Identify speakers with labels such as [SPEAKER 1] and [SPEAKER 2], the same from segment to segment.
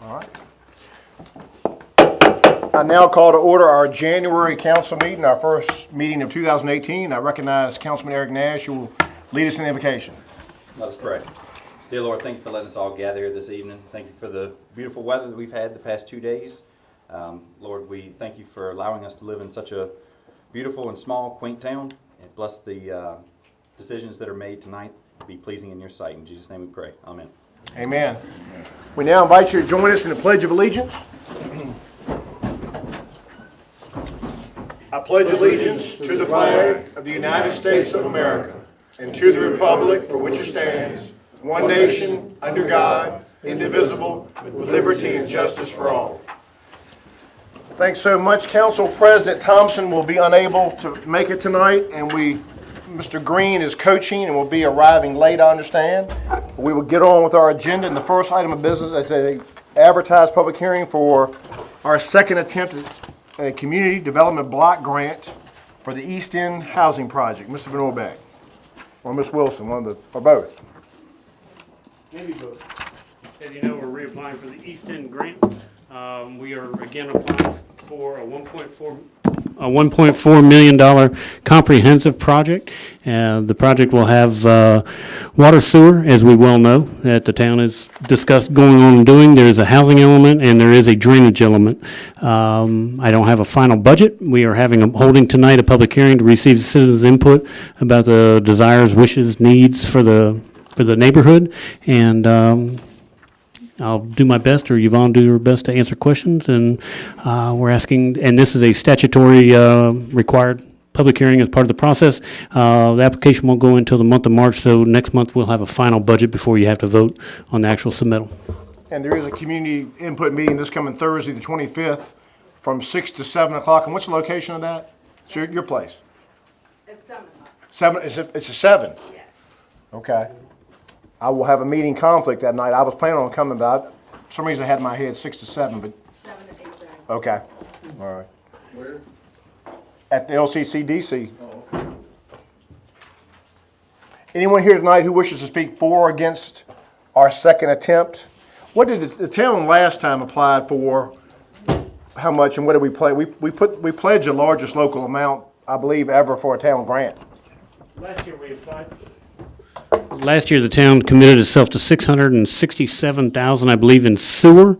[SPEAKER 1] All right. I now call to order our January council meeting, our first meeting of 2018. I recognize Councilman Eric Nash, who will lead us in the invocation.
[SPEAKER 2] Let us pray. Dear Lord, thank you for letting us all gather here this evening. Thank you for the beautiful weather that we've had the past 2 days. Lord, we thank you for allowing us to live in such a beautiful and small, quaint town. And bless the decisions that are made tonight to be pleasing in your sight. In Jesus' name we pray. Amen.
[SPEAKER 1] Amen. We now invite you to join us in the Pledge of Allegiance. I pledge allegiance to the flag of the United States of America and to the republic for which it stands, one nation, under God, indivisible, with liberty and justice for all. Thanks so much. Council President Thompson will be unable to make it tonight, and Mr. Green is coaching and will be arriving late, I understand. We will get on with our agenda, and the first item of business is an advertised public hearing for our second attempt at a community development block grant for the East End housing project. Mr. Van Orbeck or Ms. Wilson, or both.
[SPEAKER 3] Maybe both. As you know, we're reapplying for the East End grant. We are again applying for a $1.4 million comprehensive project. The project will have water sewer, as we well know, that the town has discussed going on and doing. There is a housing element and there is a drainage element. I don't have a final budget. We are holding tonight a public hearing to receive citizens' input about the desires, wishes, needs for the neighborhood, and I'll do my best, or Yvonne do her best to answer questions, and we're asking, and this is a statutory required public hearing as part of the process. The application won't go until the month of March, so next month we'll have a final budget before you have to vote on the actual submittal.
[SPEAKER 1] And there is a community input meeting this coming Thursday, the 25th, from 6 to 7 o'clock. And what's the location of that? It's your place?
[SPEAKER 4] It's 7 o'clock.
[SPEAKER 1] 7, it's a 7?
[SPEAKER 4] Yes.
[SPEAKER 1] Okay. I will have a meeting conflict that night. I was planning on coming, but for some reason I had in my head 6 to 7, but
[SPEAKER 4] 7 to 8:30.
[SPEAKER 1] okay. All right.
[SPEAKER 5] Where?
[SPEAKER 1] At the LCCDC. Oh. Anyone here tonight who wishes to speak for or against our second attempt? What did the town last time applied for? How much and what did we pledge? We pledged the largest local amount, I believe, ever for a town grant.
[SPEAKER 3] Last year we applied. Last year the town committed itself to $667,000, I believe, in sewer.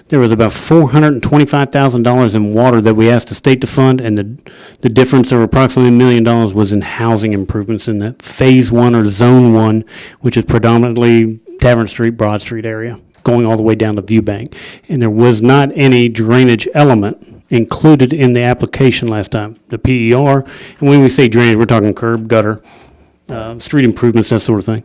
[SPEAKER 3] There was about $425,000 in water that we asked the state to fund, and the difference of approximately $1 million was in housing improvements in that phase 1 or zone 1, which is predominantly Tavern Street, Broad Street area, going all the way down to Viewbank. And there was not any drainage element included in the application last time, the PER. And when we say drainage, we're talking curb, gutter, street improvements, that sort of thing.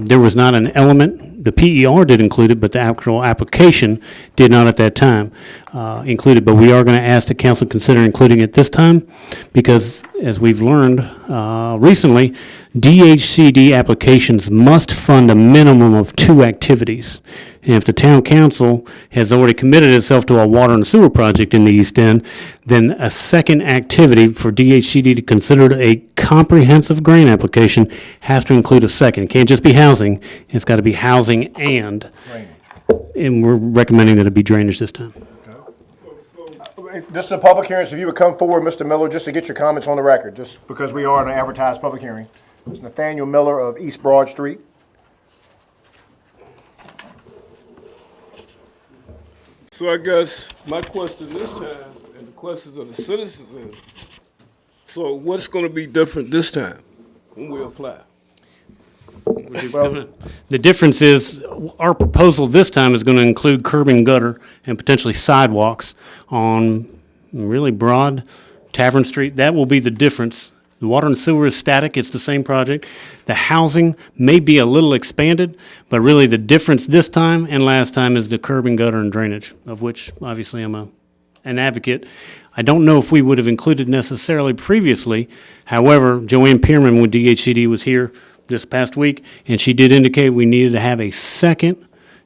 [SPEAKER 3] There was not an element. The PER did include it, but the actual application did not at that time include it. But we are going to ask the council to consider including it this time because, as we've learned recently, DHCD applications must fund a minimum of 2 activities. And if the town council has already committed itself to a water and sewer project in the East End, then a second activity for DHCD to consider a comprehensive grant application has to include a second. It can't just be housing. It's got to be housing and we're recommending that it be drainage this time.
[SPEAKER 1] This is a public hearing, so if you would come forward, Mr. Miller, just to get your comments on the record, just because we are in an advertised public hearing. It's Nathaniel Miller of East Broad Street.
[SPEAKER 5] So I guess my question this time, and the questions of the citizens is, so what's going to be different this time when we apply?
[SPEAKER 3] The difference is our proposal this time is going to include curb and gutter and potentially sidewalks on really Broad, Tavern Street. That will be the difference. The water and sewer is static. It's the same project. The housing may be a little expanded, but really the difference this time and last time is the curb and gutter and drainage, of which obviously I'm an advocate. I don't know if we would have included necessarily previously. However, Joanne Pearman with DHCD was here this past week, and she did indicate we needed to have a second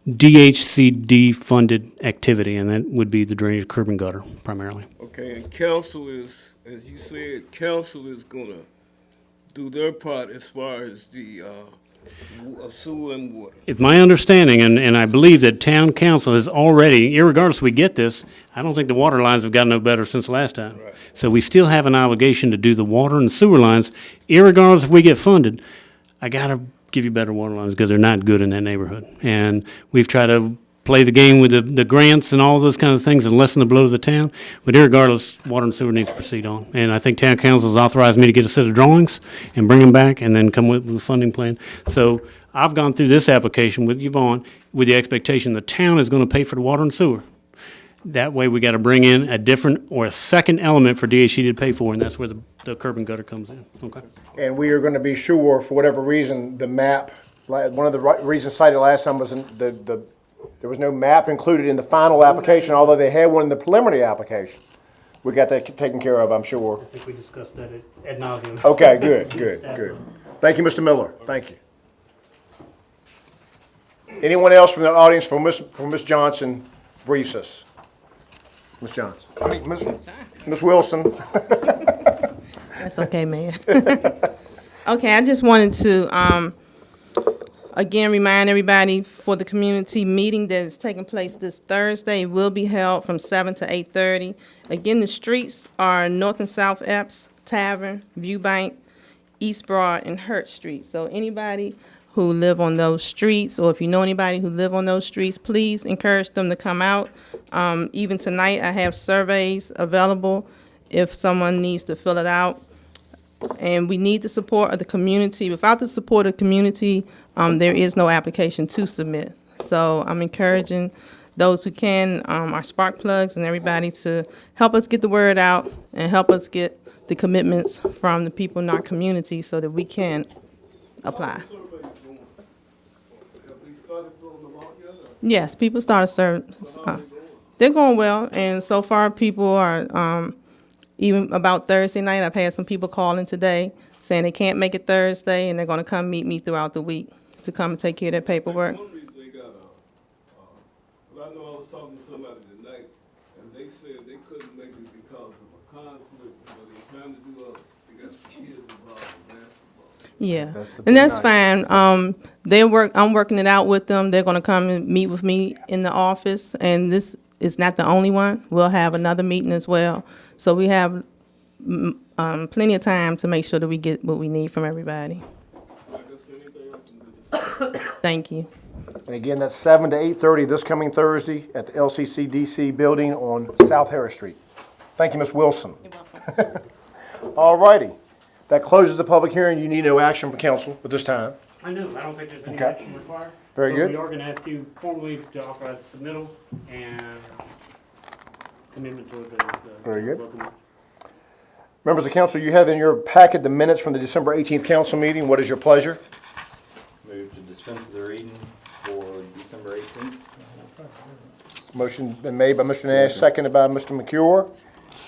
[SPEAKER 3] DHCD-funded activity, and that would be the drainage, curb and gutter primarily.
[SPEAKER 5] Okay, and council is, as you said, council is going to do their part as far as the sewer and water.
[SPEAKER 3] It's my understanding, and I believe that town council has already, irregardless we get this, I don't think the water lines have gotten no better since last time.
[SPEAKER 5] Right.
[SPEAKER 3] So we still have an obligation to do the water and sewer lines, irregardless if we get funded. I gotta give you better water lines because they're not good in that neighborhood. And we've tried to play the game with the grants and all those kinds of things and lessen the blow to the town. But irregardless, water and sewer needs to proceed on. And I think town council has authorized me to get a set of drawings and bring them back and then come with a funding plan. So I've gone through this application with Yvonne with the expectation the town is going to pay for the water and sewer. That way, we got to bring in a different or a second element for DHC to pay for, and that's where the curb and gutter comes in. Okay.
[SPEAKER 1] And we are going to be sure, for whatever reason, the map, one of the reasons cited last time was there was no map included in the final application, although they had one in the preliminary application. We got that taken care of, I'm sure.
[SPEAKER 3] I think we discussed that ad nauseum.
[SPEAKER 1] Okay, good. Thank you, Mr. Miller. Thank you. Anyone else from the audience for Ms. Johnson briefs us? Ms. Johnson. I mean, Ms. Wilson.
[SPEAKER 6] That's okay, man. Okay, I just wanted to, again, remind everybody for the community meeting that is taking place this Thursday. It will be held from 7 to 8:30. Again, the streets are North and South Epps, Tavern, Viewbank, East Broad, and Hurt Street. So anybody who live on those streets, or if you know anybody who live on those streets, please encourage them to come out. Even tonight, I have surveys available if someone needs to fill it out. And we need the support of the community. Without the support of the community, there is no application to submit. So I'm encouraging those who can, our spark plugs and everybody, to help us get the word out and help us get the commitments from the people in our community so that we can apply. Yes, people started serving. They're going well, and so far people are, even about Thursday night, I've had some people calling today saying they can't make it Thursday, and they're going to come meet me throughout the week to come and take care of their paperwork.
[SPEAKER 5] One reason they got I know I was talking to somebody tonight, and they said they couldn't make it because of a conflict, but they're trying to do they got some kids involved in basketball.
[SPEAKER 6] Yeah,
[SPEAKER 1] That's the
[SPEAKER 6] and
[SPEAKER 1] big
[SPEAKER 6] that's
[SPEAKER 1] night.
[SPEAKER 6] fine. I'm working it out with them. They're going to come and meet with me in the office, and this is not the only one. We'll have another meeting as well. So we have plenty of time to make sure that we get what we need from everybody.
[SPEAKER 5] I guess anything else?
[SPEAKER 6] Thank you.
[SPEAKER 1] And again, that's 7 to 8:30 this coming Thursday at the LCCDC building on South Harris Street. Thank you, Ms. Wilson. All righty. That closes the public hearing. You need no action from council at this time.
[SPEAKER 3] I know, I don't think there's any
[SPEAKER 1] Okay.
[SPEAKER 3] action required.
[SPEAKER 1] Very
[SPEAKER 3] But
[SPEAKER 1] good.
[SPEAKER 3] We are going to have to formally authorize submittal and commitment toward the.
[SPEAKER 1] Very good.
[SPEAKER 3] local-
[SPEAKER 1] Members of council, you have in your packet the minutes from the December 18th council meeting. What is your pleasure?
[SPEAKER 2] Move to dispense with the reading for December 18th.
[SPEAKER 1] Motion been made by Mr. Nash, seconded by Mr. McCure.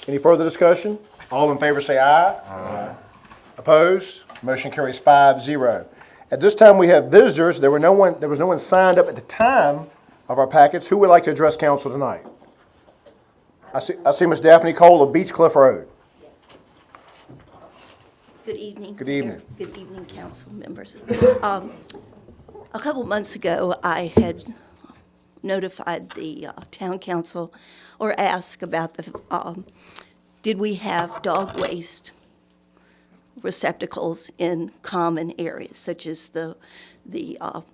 [SPEAKER 1] Any further discussion? All in favor say aye. Aye. Opposed? Motion carries 5-0. At this time, we have visitors. There was no one signed up at the time of our packets. Who would like to address council tonight? I see Ms. Daphne Cole of Beach Cliff Road.
[SPEAKER 7] Good evening.
[SPEAKER 1] Good evening.
[SPEAKER 7] Mayor. Good evening, council members. A couple months ago, I had notified the town council or asked about did we have dog waste receptacles in common areas, such as the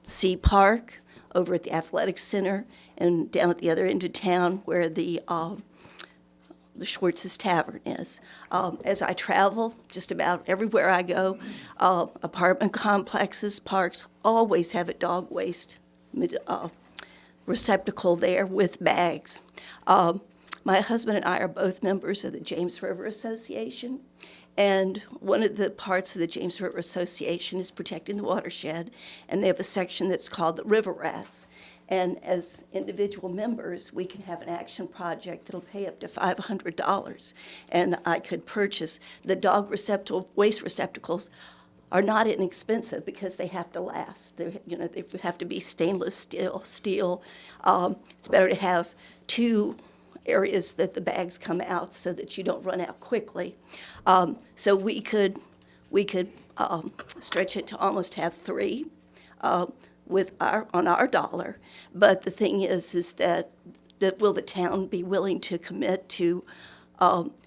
[SPEAKER 7] Sea Park over at the Athletic Center and down at the other end of town where the Schwartz's Tavern is. As I travel, just about everywhere I go, apartment complexes, parks, always have a dog waste receptacle there with bags. My husband and I are both members of the James River Association, and one of the parts of the James River Association is protecting the watershed, and they have a section that's called the River Rats. And as individual members, we can have an action project that'll pay up to $500. And I could purchase the dog waste receptacles are not inexpensive because they have to last. They have to be stainless steel. It's better to have two areas that the bags come out so that you don't run out quickly. So we could stretch it to almost have three. on our dollar. But the thing is that will the town be willing to commit to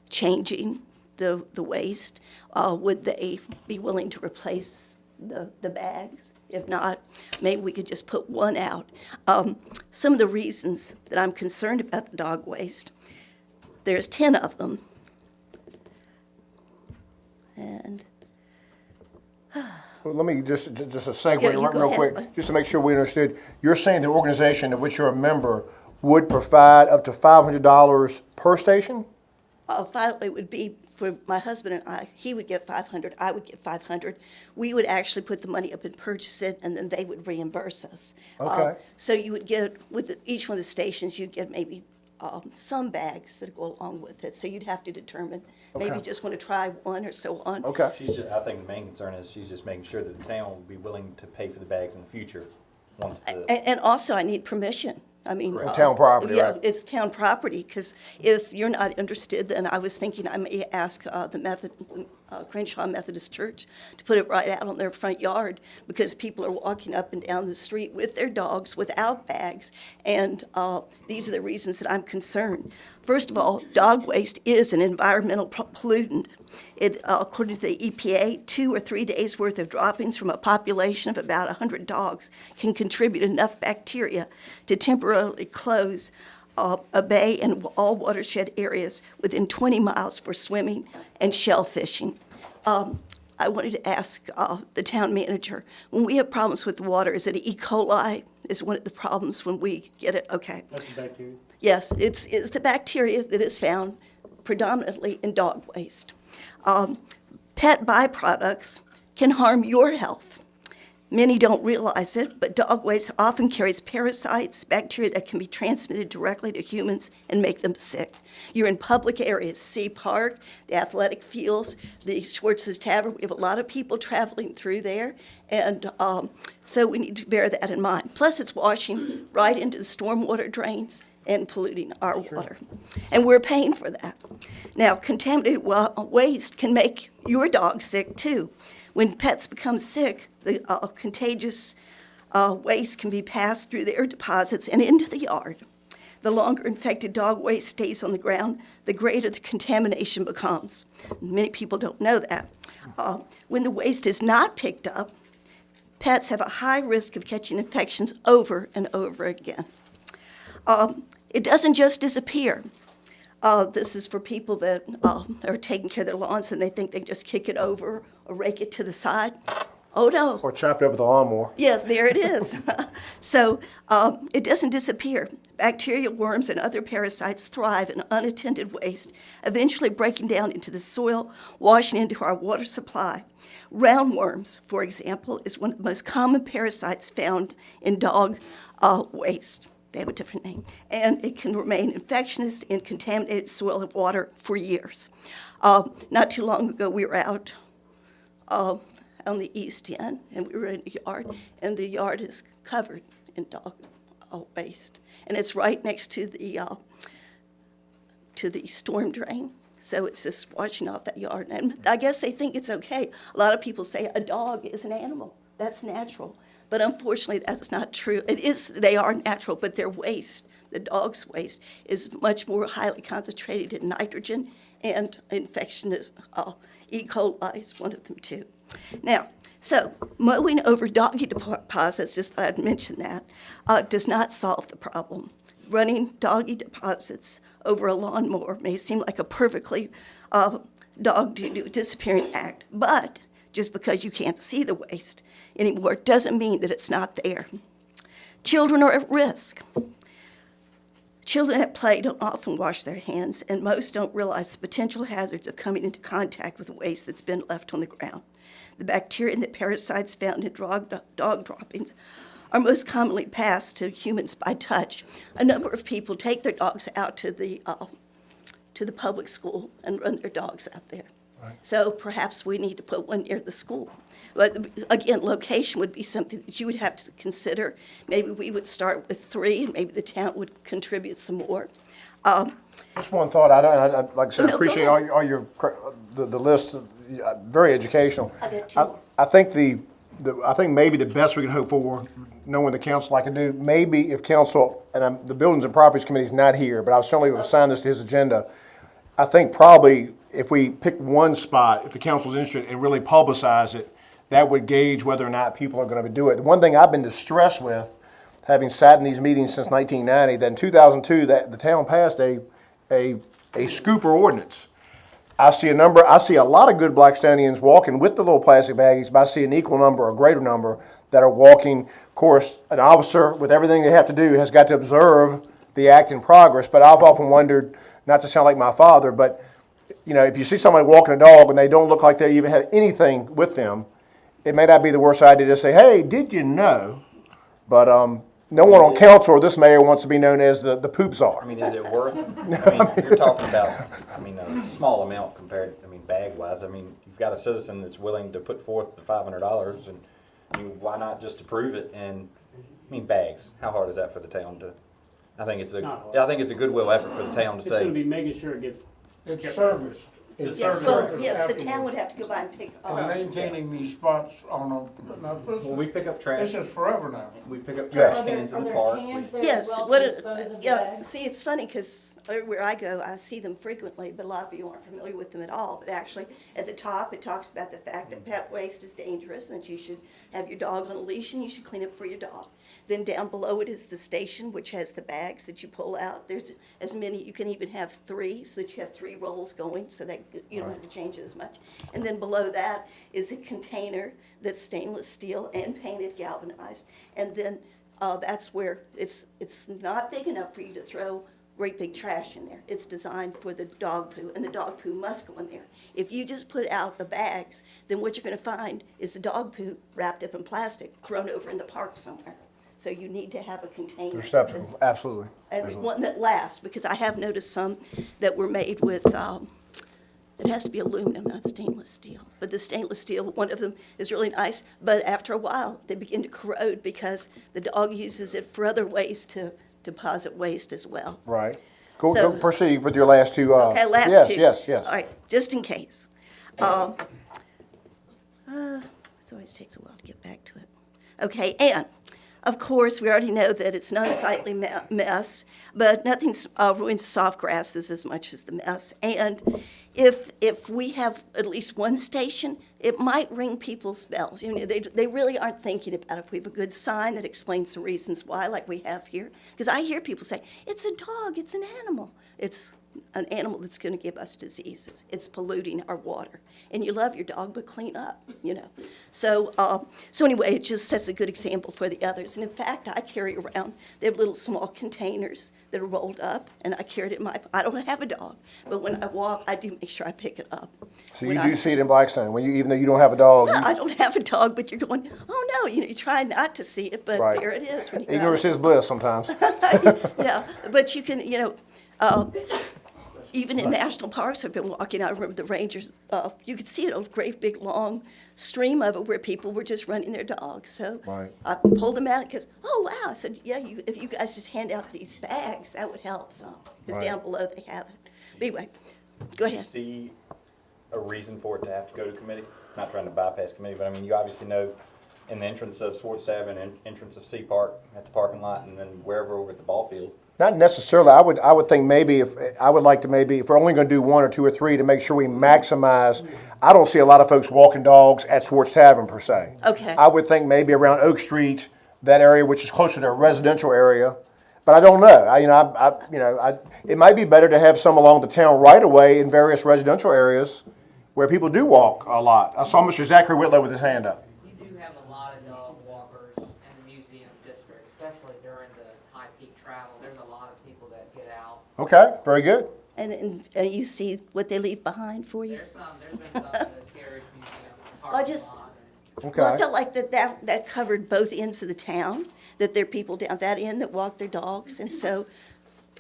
[SPEAKER 7] changing the waste? Would they be willing to replace the bags? If not, maybe we could just put one out. Some of the reasons that I'm concerned about the dog waste, there's 10 of them. And
[SPEAKER 1] Well, let me just a segue
[SPEAKER 7] Yeah, you go
[SPEAKER 1] real
[SPEAKER 7] ahead.
[SPEAKER 1] quick, just to make sure we understood. You're saying the organization of which you're a member would provide up to $500 per station?
[SPEAKER 7] it would be for my husband and I. He would get 500, I would get 500. We would actually put the money up and purchase it, and then they would reimburse us.
[SPEAKER 1] Okay.
[SPEAKER 7] So you would get, with each one of the stations, you'd get maybe some bags that go along with it. So you'd have to determine, maybe
[SPEAKER 1] Okay.
[SPEAKER 7] you just want to try one or so on.
[SPEAKER 1] Okay.
[SPEAKER 2] I think the main concern is she's just making sure that the town will be willing to pay for the bags in the future once the.
[SPEAKER 7] And also, I need permission. I mean.
[SPEAKER 2] Correct.
[SPEAKER 1] Town property,
[SPEAKER 7] yeah,
[SPEAKER 1] right?
[SPEAKER 7] it's town property, because if you're not interested, then I was thinking I may ask Crenshaw Methodist Church to put it right out on their front yard, because people are walking up and down the street with their dogs without bags, and these are the reasons that I'm concerned. First of all, dog waste is an environmental pollutant. According to the EPA, 2 or 3 days' worth of droppings from a population of about 100 dogs can contribute enough bacteria to temporarily close a bay and all watershed areas within 20 miles for swimming and shellfishing. I wanted to ask the town manager, when we have problems with the water, is it E. coli? Is one of the problems when we get it? Okay.
[SPEAKER 3] That's the bacteria.
[SPEAKER 7] Yes, it's the bacteria that is found predominantly in dog waste. Pet byproducts can harm your health. Many don't realize it, but dog waste often carries parasites, bacteria that can be transmitted directly to humans and make them sick. You're in public areas, Sea Park, the athletic fields, the Schwartz's Tavern. We have a lot of people traveling through there, and so we need to bear that in mind. Plus, it's washing right into the stormwater drains and polluting our water. And we're paying for that. Now, contaminated waste can make your dog sick too. When pets become sick, the contagious waste can be passed through their deposits and into the yard. The longer infected dog waste stays on the ground, the greater the contamination becomes. Many people don't know that. When the waste is not picked up, pets have a high risk of catching infections over and over again. It doesn't just disappear. This is for people that are taking care of their lawns and they think they just kick it over or rake it to the side. Oh, no.
[SPEAKER 1] Or chop it up with a lawnmower.
[SPEAKER 7] Yes, there it is. So it doesn't disappear. Bacteria, worms, and other parasites thrive in unattended waste, eventually breaking down into the soil, washing into our water supply. Roundworms, for example, is one of the most common parasites found in dog waste. They have a different name. And it can remain infectious in contaminated soil and water for years. Not too long ago, we were out on the East End, and we were in the yard, and the yard is covered in dog waste. And it's right next to the storm drain. So it's just washing off that yard. And I guess they think it's okay. A lot of people say a dog is an animal. That's natural. But unfortunately, that's not true. It is, they are natural, but their waste, the dog's waste, is much more highly concentrated in nitrogen, and infection is, E. coli is one of them too. Now, so mowing over doggy deposits, just thought I'd mention that, does not solve the problem. Running doggy deposits over a lawnmower may seem like a perfectly dog disappearing act, but just because you can't see the waste anymore doesn't mean that it's not there. Children are at risk. Children at play don't often wash their hands, and most don't realize the potential hazards of coming into contact with waste that's been left on the ground. The bacteria and the parasites found in dog droppings are most commonly passed to humans by touch. A number of people take their dogs out to the public school and run their dogs out there. Right. So perhaps we need to put one near the school. But again, location would be something that you would have to consider. Maybe we would start with 3, and maybe the town would contribute some more.
[SPEAKER 1] Just one thought. I like I said,
[SPEAKER 7] No,
[SPEAKER 1] appreciate
[SPEAKER 7] go
[SPEAKER 1] all your the list. Very educational.
[SPEAKER 7] I got 2 more.
[SPEAKER 1] I think the I think maybe the best we can hope for, knowing the council I can do, maybe if council, and the Buildings and Properties Committee is not here, but I certainly would assign this to his agenda. I think probably if we pick one spot, if the council's interested, and really publicize it, that would gauge whether or not people are going to do it. The one thing I've been distressed with, having sat in these meetings since 1990, that in 2002, that the town passed a scooper ordinance. I see a lot of good Blackstonians walking with the little plastic baggies, but I see an equal number or greater number that are walking. Of course, an officer, with everything they have to do, has got to observe the act in progress, but I've often wondered, not to sound like my father, but if you see somebody walking a dog and they don't look like they even have anything with them, it may not be the worst idea to say, hey, did you know? But no one on council or this mayor wants to be known as the poop czar.
[SPEAKER 2] I mean, is it worth, you're talking about, a small amount compared, bag-wise. You've got a citizen that's willing to put forth the $500, and why not just approve it? And, bags, how hard is that for the town to, I think it's a goodwill effort for the town to
[SPEAKER 3] It's gonna
[SPEAKER 2] say,
[SPEAKER 3] be making sure it gets.
[SPEAKER 8] It's service. It's
[SPEAKER 7] Yeah,
[SPEAKER 8] service.
[SPEAKER 7] well, yes, the town would have to go by and pick
[SPEAKER 8] And
[SPEAKER 7] up.
[SPEAKER 8] maintaining these spots on a, now,
[SPEAKER 2] well, we pick up trash,
[SPEAKER 8] this is forever now.
[SPEAKER 2] we pick up trash cans in the park.
[SPEAKER 7] Yes, see, it's funny, because where I go, I see them frequently, but a lot of you aren't familiar with them at all. But actually, at the top, it talks about the fact that pet waste is dangerous, and that you should have your dog on a leash, and you should clean up for your dog. Then down below it is the station, which has the bags that you pull out. There's as many, you can even have 3, so that you have 3 rolls going, so that you don't have to change it as much. And then below that is a container that's stainless steel and painted galvanized. And then that's where it's not big enough for you to throw great big trash in there. It's designed for the dog poo, and the dog poo must go in there. If you just put out the bags, then what you're going to find is the dog poo wrapped up in plastic thrown over in the park somewhere. So you need to have a container.
[SPEAKER 1] Receptacle, absolutely.
[SPEAKER 7] And one that lasts, because I have noticed some that were made with, it has to be aluminum, not stainless steel. But the stainless steel, one of them is really nice, but after a while, they begin to corrode because the dog uses it for other ways to deposit waste as well.
[SPEAKER 1] Right. Go
[SPEAKER 7] So-
[SPEAKER 1] proceed with your last two.
[SPEAKER 7] Okay, last
[SPEAKER 1] yes,
[SPEAKER 7] two.
[SPEAKER 1] Yes, yes.
[SPEAKER 7] All right, just in case. It always takes a while to get back to it. Okay, and of course, we already know that it's an unsightly mess, but nothing ruins soft grasses as much as the mess. And if we have at least one station, it might ring people's bells. They really aren't thinking about it. If we have a good sign that explains the reasons why, like we have here, because I hear people say, it's a dog, it's an animal. It's an animal that's going to give us diseases. It's polluting our water. And you love your dog, but clean up, So anyway, it just sets a good example for the others. And in fact, I carry around, they have little small containers that are rolled up, and I carry it in I don't have a dog, but when I walk, I do make sure I pick it up.
[SPEAKER 1] So you do see it in Blackstone, even though you don't have a dog.
[SPEAKER 7] I don't have a dog, but you're going, oh no, you try not to see it, but
[SPEAKER 1] Right.
[SPEAKER 7] there it is. When you go
[SPEAKER 1] Ignorance
[SPEAKER 7] out.
[SPEAKER 1] is bliss sometimes.
[SPEAKER 7] Yeah, but you can, even in national parks, I've been walking, I remember the rangers, you could see it, a great big long stream of it where people were just running their dogs. So
[SPEAKER 1] Right.
[SPEAKER 7] I pulled them out because, oh wow, I said, yeah, if you guys just hand out these bags, that would help some. Because
[SPEAKER 1] Right.
[SPEAKER 7] down below they have it. But anyway, go
[SPEAKER 2] Do you
[SPEAKER 7] ahead.
[SPEAKER 2] see a reason for it to have to go to committee? Not trying to bypass committee, but you obviously know in the entrance of Swartz Ave and entrance of Sea Park at the parking lot, and then wherever over at the ball field.
[SPEAKER 1] Not necessarily. I would think maybe if we're only going to do 1 or 2 or 3 to make sure we maximize. I don't see a lot of folks walking dogs at Swartz Tavern per se.
[SPEAKER 7] Okay.
[SPEAKER 1] I would think maybe around Oak Street, that area, which is closer to a residential area. But I don't know. It might be better to have some along the town right away in various residential areas where people do walk a lot. I saw Mr. Zachary Whitlow with his hand up.
[SPEAKER 9] You do have a lot of dog walkers in the museum district, especially during the high peak travel. There's a lot of people that get out.
[SPEAKER 1] Okay, very good.
[SPEAKER 7] And you see what they leave behind for you?
[SPEAKER 9] There's been some at the Carriage Museum
[SPEAKER 7] I
[SPEAKER 9] parking
[SPEAKER 7] just-
[SPEAKER 9] lot.
[SPEAKER 1] Okay.
[SPEAKER 7] Well, I felt like that covered both ends of the town, that there are people down that end that walk their dogs, and so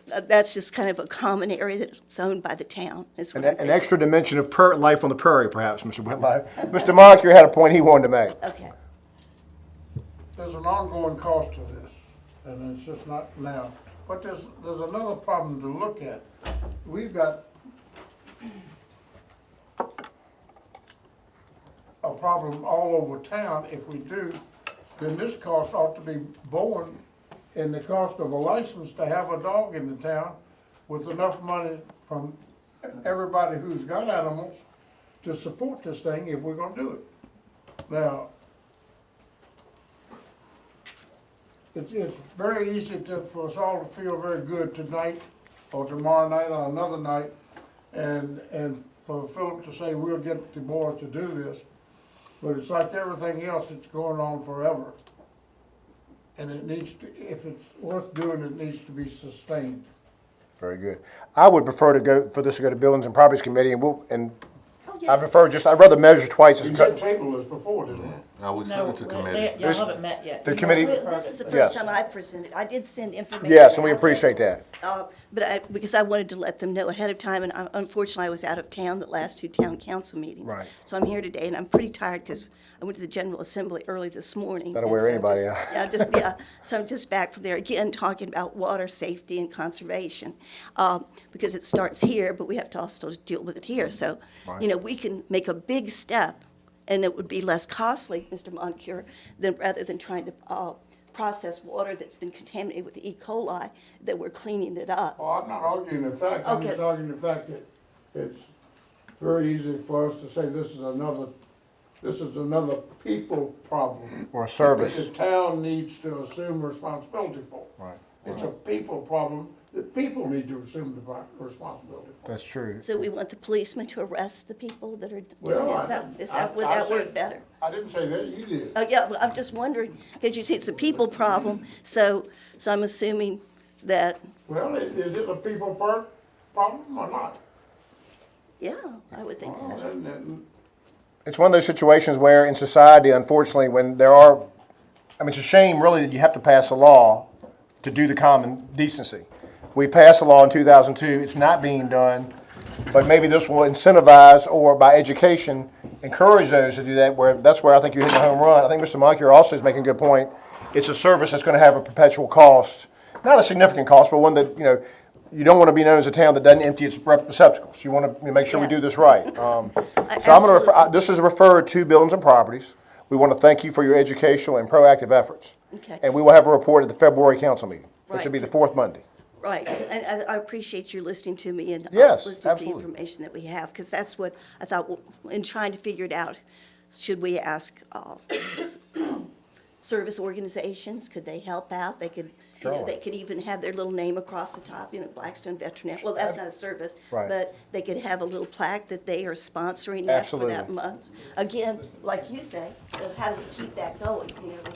[SPEAKER 7] that's just kind of a common area that's owned by the town. Is what I'm
[SPEAKER 1] An
[SPEAKER 7] thinking.
[SPEAKER 1] extra dimension of life on the prairie, perhaps, Mr. Whitlow. Mr. Moncur had a point he wanted to make.
[SPEAKER 7] Okay.
[SPEAKER 8] There's an ongoing cost to this, and it's just not now. But there's another problem to look at. We've got a problem all over town. If we do, then this cost ought to be borne in the cost of a license to have a dog in the town with enough money from everybody who's got animals to support this thing if we're gonna do it. Now, it's very easy for us all to feel very good tonight or tomorrow night or another night, and for Philip to say, we'll get the board to do this. But it's like everything else, it's going on forever. And it needs to, if it's worth doing, it needs to be sustained.
[SPEAKER 1] Very good. I would prefer to go, for this to go to Buildings and Properties Committee, and
[SPEAKER 7] Oh,
[SPEAKER 1] I
[SPEAKER 7] yeah.
[SPEAKER 1] prefer I'd rather measure twice as
[SPEAKER 8] We
[SPEAKER 1] cut.
[SPEAKER 8] did table this before, didn't we?
[SPEAKER 10] No, we sent it to committee.
[SPEAKER 4] Y'all haven't met yet.
[SPEAKER 1] The committee,
[SPEAKER 7] This is the
[SPEAKER 1] Yes.
[SPEAKER 7] first time I've presented. I did send information.
[SPEAKER 1] yes, and we
[SPEAKER 7] out there.
[SPEAKER 1] appreciate that.
[SPEAKER 7] But because I wanted to let them know ahead of time, and unfortunately, I was out of town the last two town council meetings.
[SPEAKER 1] Right.
[SPEAKER 7] So I'm here today, and I'm pretty tired because I went to the General Assembly early this morning.
[SPEAKER 1] That'll
[SPEAKER 7] and
[SPEAKER 1] wear
[SPEAKER 7] so
[SPEAKER 1] anybody
[SPEAKER 7] just-
[SPEAKER 1] out.
[SPEAKER 7] Yeah, so I'm just back from there, again, talking about water safety and conservation. Because it starts here, but we have to also deal with it here. So, we can make a big step, and it would be less costly, Mr. Moncur, rather than trying to process water that's been contaminated with E. coli, that we're cleaning it up.
[SPEAKER 8] Well, I'm not arguing the fact, I'm just
[SPEAKER 7] Okay.
[SPEAKER 8] arguing the fact that it's very easy for us to say this is another people problem.
[SPEAKER 1] Or a service.
[SPEAKER 8] That the town needs to assume responsibility for.
[SPEAKER 1] Right.
[SPEAKER 8] It's a people problem that people need to assume the responsibility for.
[SPEAKER 1] That's true.
[SPEAKER 7] So we want the policemen to arrest the people that are doing
[SPEAKER 8] Well,
[SPEAKER 7] it? Would
[SPEAKER 8] I
[SPEAKER 7] that work
[SPEAKER 8] said-
[SPEAKER 7] better?
[SPEAKER 8] I didn't say that, you did.
[SPEAKER 7] Oh, yeah, well, I'm just wondering, because you see, it's a people problem, so I'm assuming that,
[SPEAKER 8] Well, is it a people problem or not?
[SPEAKER 7] yeah, I would think
[SPEAKER 8] Well,
[SPEAKER 7] so.
[SPEAKER 8] then
[SPEAKER 1] It's one of those situations where in society, unfortunately, when there are, it's a shame really that you have to pass a law to do the common decency. We passed a law in 2002, it's not being done, but maybe this will incentivize or by education, encourage those to do that, that's where I think you hit the home run. I think Mr. Moncur also is making a good point. It's a service that's gonna have a perpetual cost, not a significant cost, but one that, you don't want to be known as a town that doesn't empty its receptacles. You want to make sure we do
[SPEAKER 7] Yes.
[SPEAKER 1] this right. So I'm going to
[SPEAKER 7] Absolutely.
[SPEAKER 1] this is referred to Buildings and Properties. We want to thank you for your educational and proactive efforts.
[SPEAKER 7] Okay.
[SPEAKER 1] And we will have a report at the February council meeting, which will be
[SPEAKER 7] Right.
[SPEAKER 1] the fourth Monday.
[SPEAKER 7] Right, and I appreciate you listening to me and
[SPEAKER 1] Yes,
[SPEAKER 7] listening to the
[SPEAKER 1] absolutely.
[SPEAKER 7] information that we have, because that's what I thought, in trying to figure it out, should we ask service organizations, could they help out? They could, they could even have their little name across the top, Blackstone Veterinary. Well, that's not a service,
[SPEAKER 1] Right.
[SPEAKER 7] but they could have a little plaque that they are sponsoring that for that
[SPEAKER 1] Absolutely.
[SPEAKER 7] month. Again, like you say, how do we keep that going,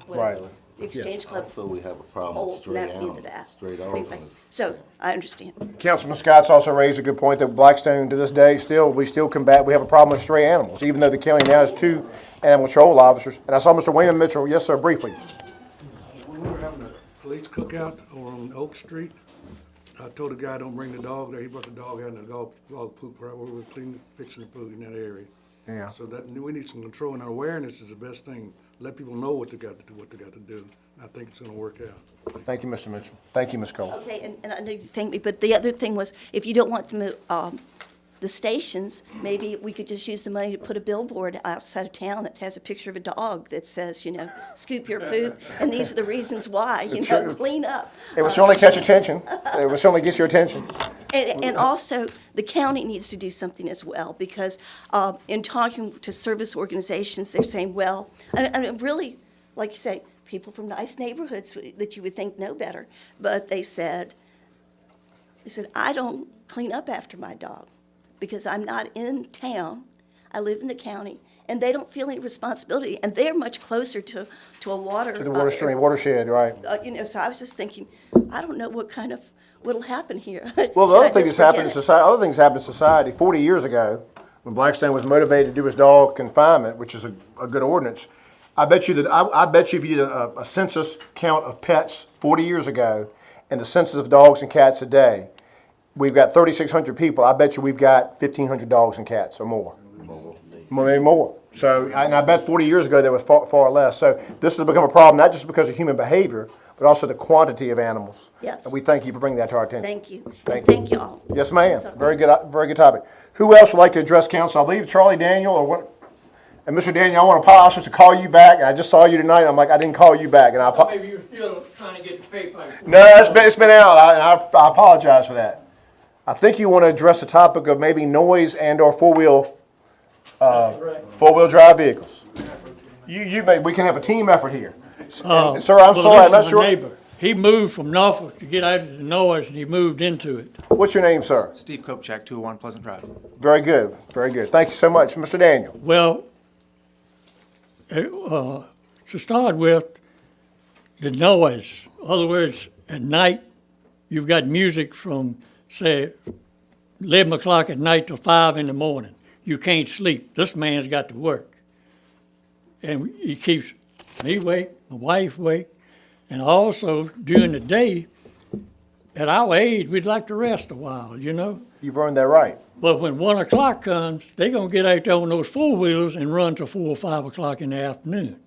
[SPEAKER 7] whatever
[SPEAKER 1] Right.
[SPEAKER 7] the Exchange Club
[SPEAKER 10] Also, we have a problem with
[SPEAKER 7] holds, and
[SPEAKER 10] stray
[SPEAKER 7] that's into
[SPEAKER 10] animals.
[SPEAKER 7] that.
[SPEAKER 10] Stray dogs
[SPEAKER 7] Anyway,
[SPEAKER 10] in this.
[SPEAKER 7] so, I understand.
[SPEAKER 1] Councilman Scott's also raised a good point that Blackstone, to this day, we still combat, we have a problem with stray animals, even though the county now has 2 animal control officers. And I saw Mr. William Mitchell, yes, sir, briefly.
[SPEAKER 11] When we were having a police cookout over on Oak Street, I told the guy, don't bring the dog there. He brought the dog out and the dog pooped right where we were cleaning, fixing the food in that area.
[SPEAKER 1] Yeah.
[SPEAKER 11] So we need some control, and our awareness is the best thing. Let people know what they got to do, I think it's gonna work out.
[SPEAKER 1] Thank you, Mr. Mitchell. Thank you, Ms. Cole.
[SPEAKER 7] Okay, and I know you thank me, but the other thing was, if you don't want the stations, maybe we could just use the money to put a billboard outside of town that has a picture of a dog that says, scoop your poop, and these are the reasons why, clean up.
[SPEAKER 1] It will certainly catch attention. It will certainly get your attention.
[SPEAKER 7] And also, the county needs to do something as well, because in talking to service organizations, they're saying, well, and really, like you say, people from nice neighborhoods that you would think know better, but they said, I don't clean up after my dog, because I'm not in town, I live in the county, and they don't feel any responsibility, and they're much closer to a water.
[SPEAKER 1] To the water stream, watershed, right.
[SPEAKER 7] So I was just thinking, I don't know what'll happen here.
[SPEAKER 1] Well, the
[SPEAKER 7] Should
[SPEAKER 1] other
[SPEAKER 7] I
[SPEAKER 1] thing
[SPEAKER 7] just
[SPEAKER 1] that's happened in
[SPEAKER 7] forget it?
[SPEAKER 1] society, other things happened in society 40 years ago, when Blackstone was motivated to do his dog confinement, which is a good ordinance. I bet you if you did a census count of pets 40 years ago and the census of dogs and cats today, we've got 3,600 people. I bet you we've got 1,500 dogs and cats or more. Maybe more. So, and I bet 40 years ago there was far less. So this has become a problem, not just because of human behavior, but also the quantity of animals.
[SPEAKER 7] Yes.
[SPEAKER 1] And we thank you for bringing that to our attention.
[SPEAKER 7] Thank you.
[SPEAKER 1] Thank
[SPEAKER 7] Thank you all.
[SPEAKER 1] Yes, ma'am.
[SPEAKER 7] Sorry.
[SPEAKER 1] Very good topic. Who else would like to address council? I believe Charlie Daniel or what? And Mr. Daniel, I want to apologize to call you back, and I just saw you tonight, and I'm like, I didn't call you back, and I
[SPEAKER 8] Maybe you're still trying to get the paper.
[SPEAKER 1] no, it's been out. I apologize for that. I think you want to address the topic of maybe noise and/or four-wheel drive vehicles. We can have a team effort here. And, sir, I'm sorry, I'm not sure.
[SPEAKER 8] Neighbor, he moved from Norfolk to get out of the noise, and he moved into it.
[SPEAKER 1] What's your name, sir?
[SPEAKER 12] Steve Kopchak, 201 Pleasant Drive.
[SPEAKER 1] Very good, very good. Thank you so much, Mr. Daniel.
[SPEAKER 8] Well, to start with, the noise. In other words, at night, you've got music from, say, 11 o'clock at night till 5 in the morning. You can't sleep. This man's got to work. And he keeps me awake, my wife awake, and also during the day, at our age, we'd like to rest a while, you know?
[SPEAKER 1] You've earned that right.
[SPEAKER 8] But when 1 o'clock comes, they're gonna get out there on those four-wheelers and run till 4 or 5 o'clock in the afternoon.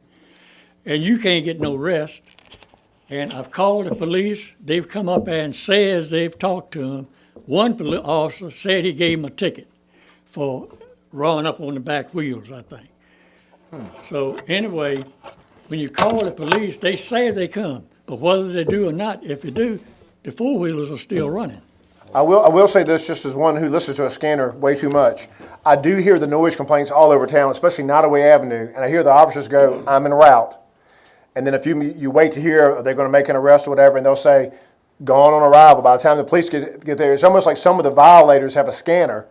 [SPEAKER 8] And you can't get no rest. And I've called the police, they've come up there and says they've talked to him. One police officer said he gave him a ticket for running up on the back wheels, I think. So anyway, when you call the police, they say they come, but whether they do or not, if they do, the four-wheelers are still running.
[SPEAKER 1] I will say this just as one who listens to a scanner way too much. I do hear the noise complaints all over town, especially Nottoway Avenue, and I hear the officers go, I'm en route. And then if you wait to hear they're going to make an arrest or whatever, and they'll say, gone on arrival. By the time the police get there, it's almost like some of the violators have a scanner,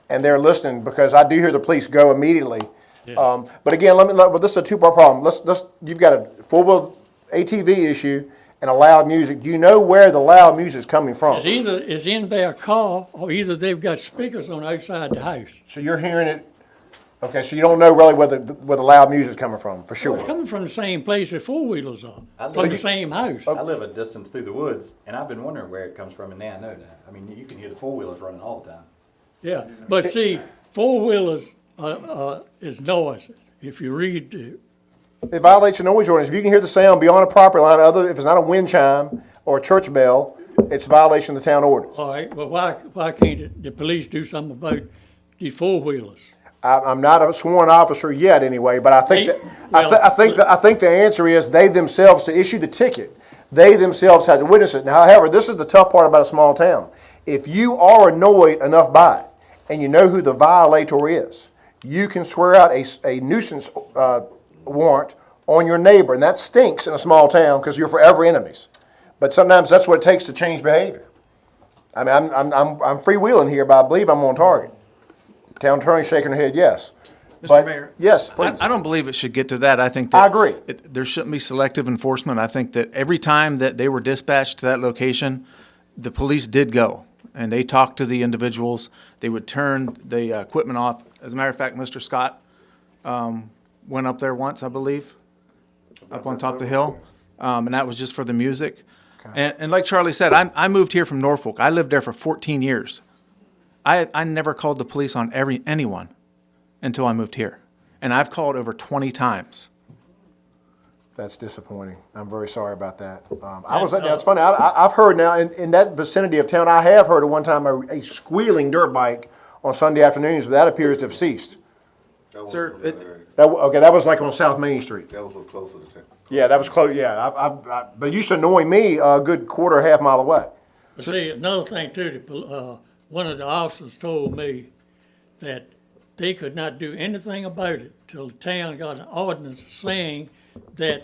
[SPEAKER 1] and they're listening, because I do hear the police go immediately. Yeah. But again, this is a two-part problem. You've got a four-wheel ATV issue and a loud music. Do you know where the loud music is coming from?
[SPEAKER 8] It's in their car, or either they've got speakers on outside the house.
[SPEAKER 1] So you're hearing it. Okay, so you don't know really where the loud music is coming from, for sure.
[SPEAKER 8] Well, it's coming from the same place that four-wheelers are, from the same house.
[SPEAKER 2] I live a distance through the woods, and I've been wondering where it comes from, and now I know that. I mean, you can hear the four-wheelers running all the time.
[SPEAKER 8] Yeah, but see, four-wheelers is noise. If you read
[SPEAKER 1] it violates the noise ordinance. If you can hear the sound beyond a property line, if it's not a wind chime or a church bell, it's a violation of the town ordinance.
[SPEAKER 8] all right, well, why can't the police do something about these four-wheelers?
[SPEAKER 1] I'm not a sworn officer yet, anyway, but I think I think the answer is they themselves, to issue the ticket, they themselves had to witness it. Now, however, this is the tough part about a small town. If you are annoyed enough by it, and you know who the violator is, you can swear out a nuisance warrant on your neighbor, and that stinks in a small town because you're forever enemies. But sometimes that's what it takes to change behavior. I mean, I'm freewheeling here, but I believe I'm on target. Town attorney shaking her head, yes.
[SPEAKER 12] Mr. Mayor?
[SPEAKER 1] Yes, please.
[SPEAKER 12] I don't believe it should get to that. I think that
[SPEAKER 1] I agree.
[SPEAKER 12] There shouldn't be selective enforcement. I think that every time that they were dispatched to that location, the police did go, and they talked to the individuals. They would turn the equipment off. As a matter of fact, Mr. Scott went up there once, I believe, up on top of the hill, and that was just for the music. Okay. And like Charlie said, I moved here from Norfolk. I lived there for 14 years. I never called the police on anyone until I moved here. And I've called over 20 times.
[SPEAKER 1] That's disappointing. I'm very sorry about that. That's funny. I've heard now in that vicinity of town, I have heard at one time a squealing dirt bike on Sunday afternoons, but that appears to have ceased.
[SPEAKER 12] Sir,
[SPEAKER 1] that was like on South Main Street.
[SPEAKER 10] That was a little closer to town.
[SPEAKER 1] Yeah, that was close. Yeah, but it used to annoy me a good quarter, half mile away.
[SPEAKER 8] But see, another thing too, one of the officers told me that they could not do anything about it till the town got an ordinance saying that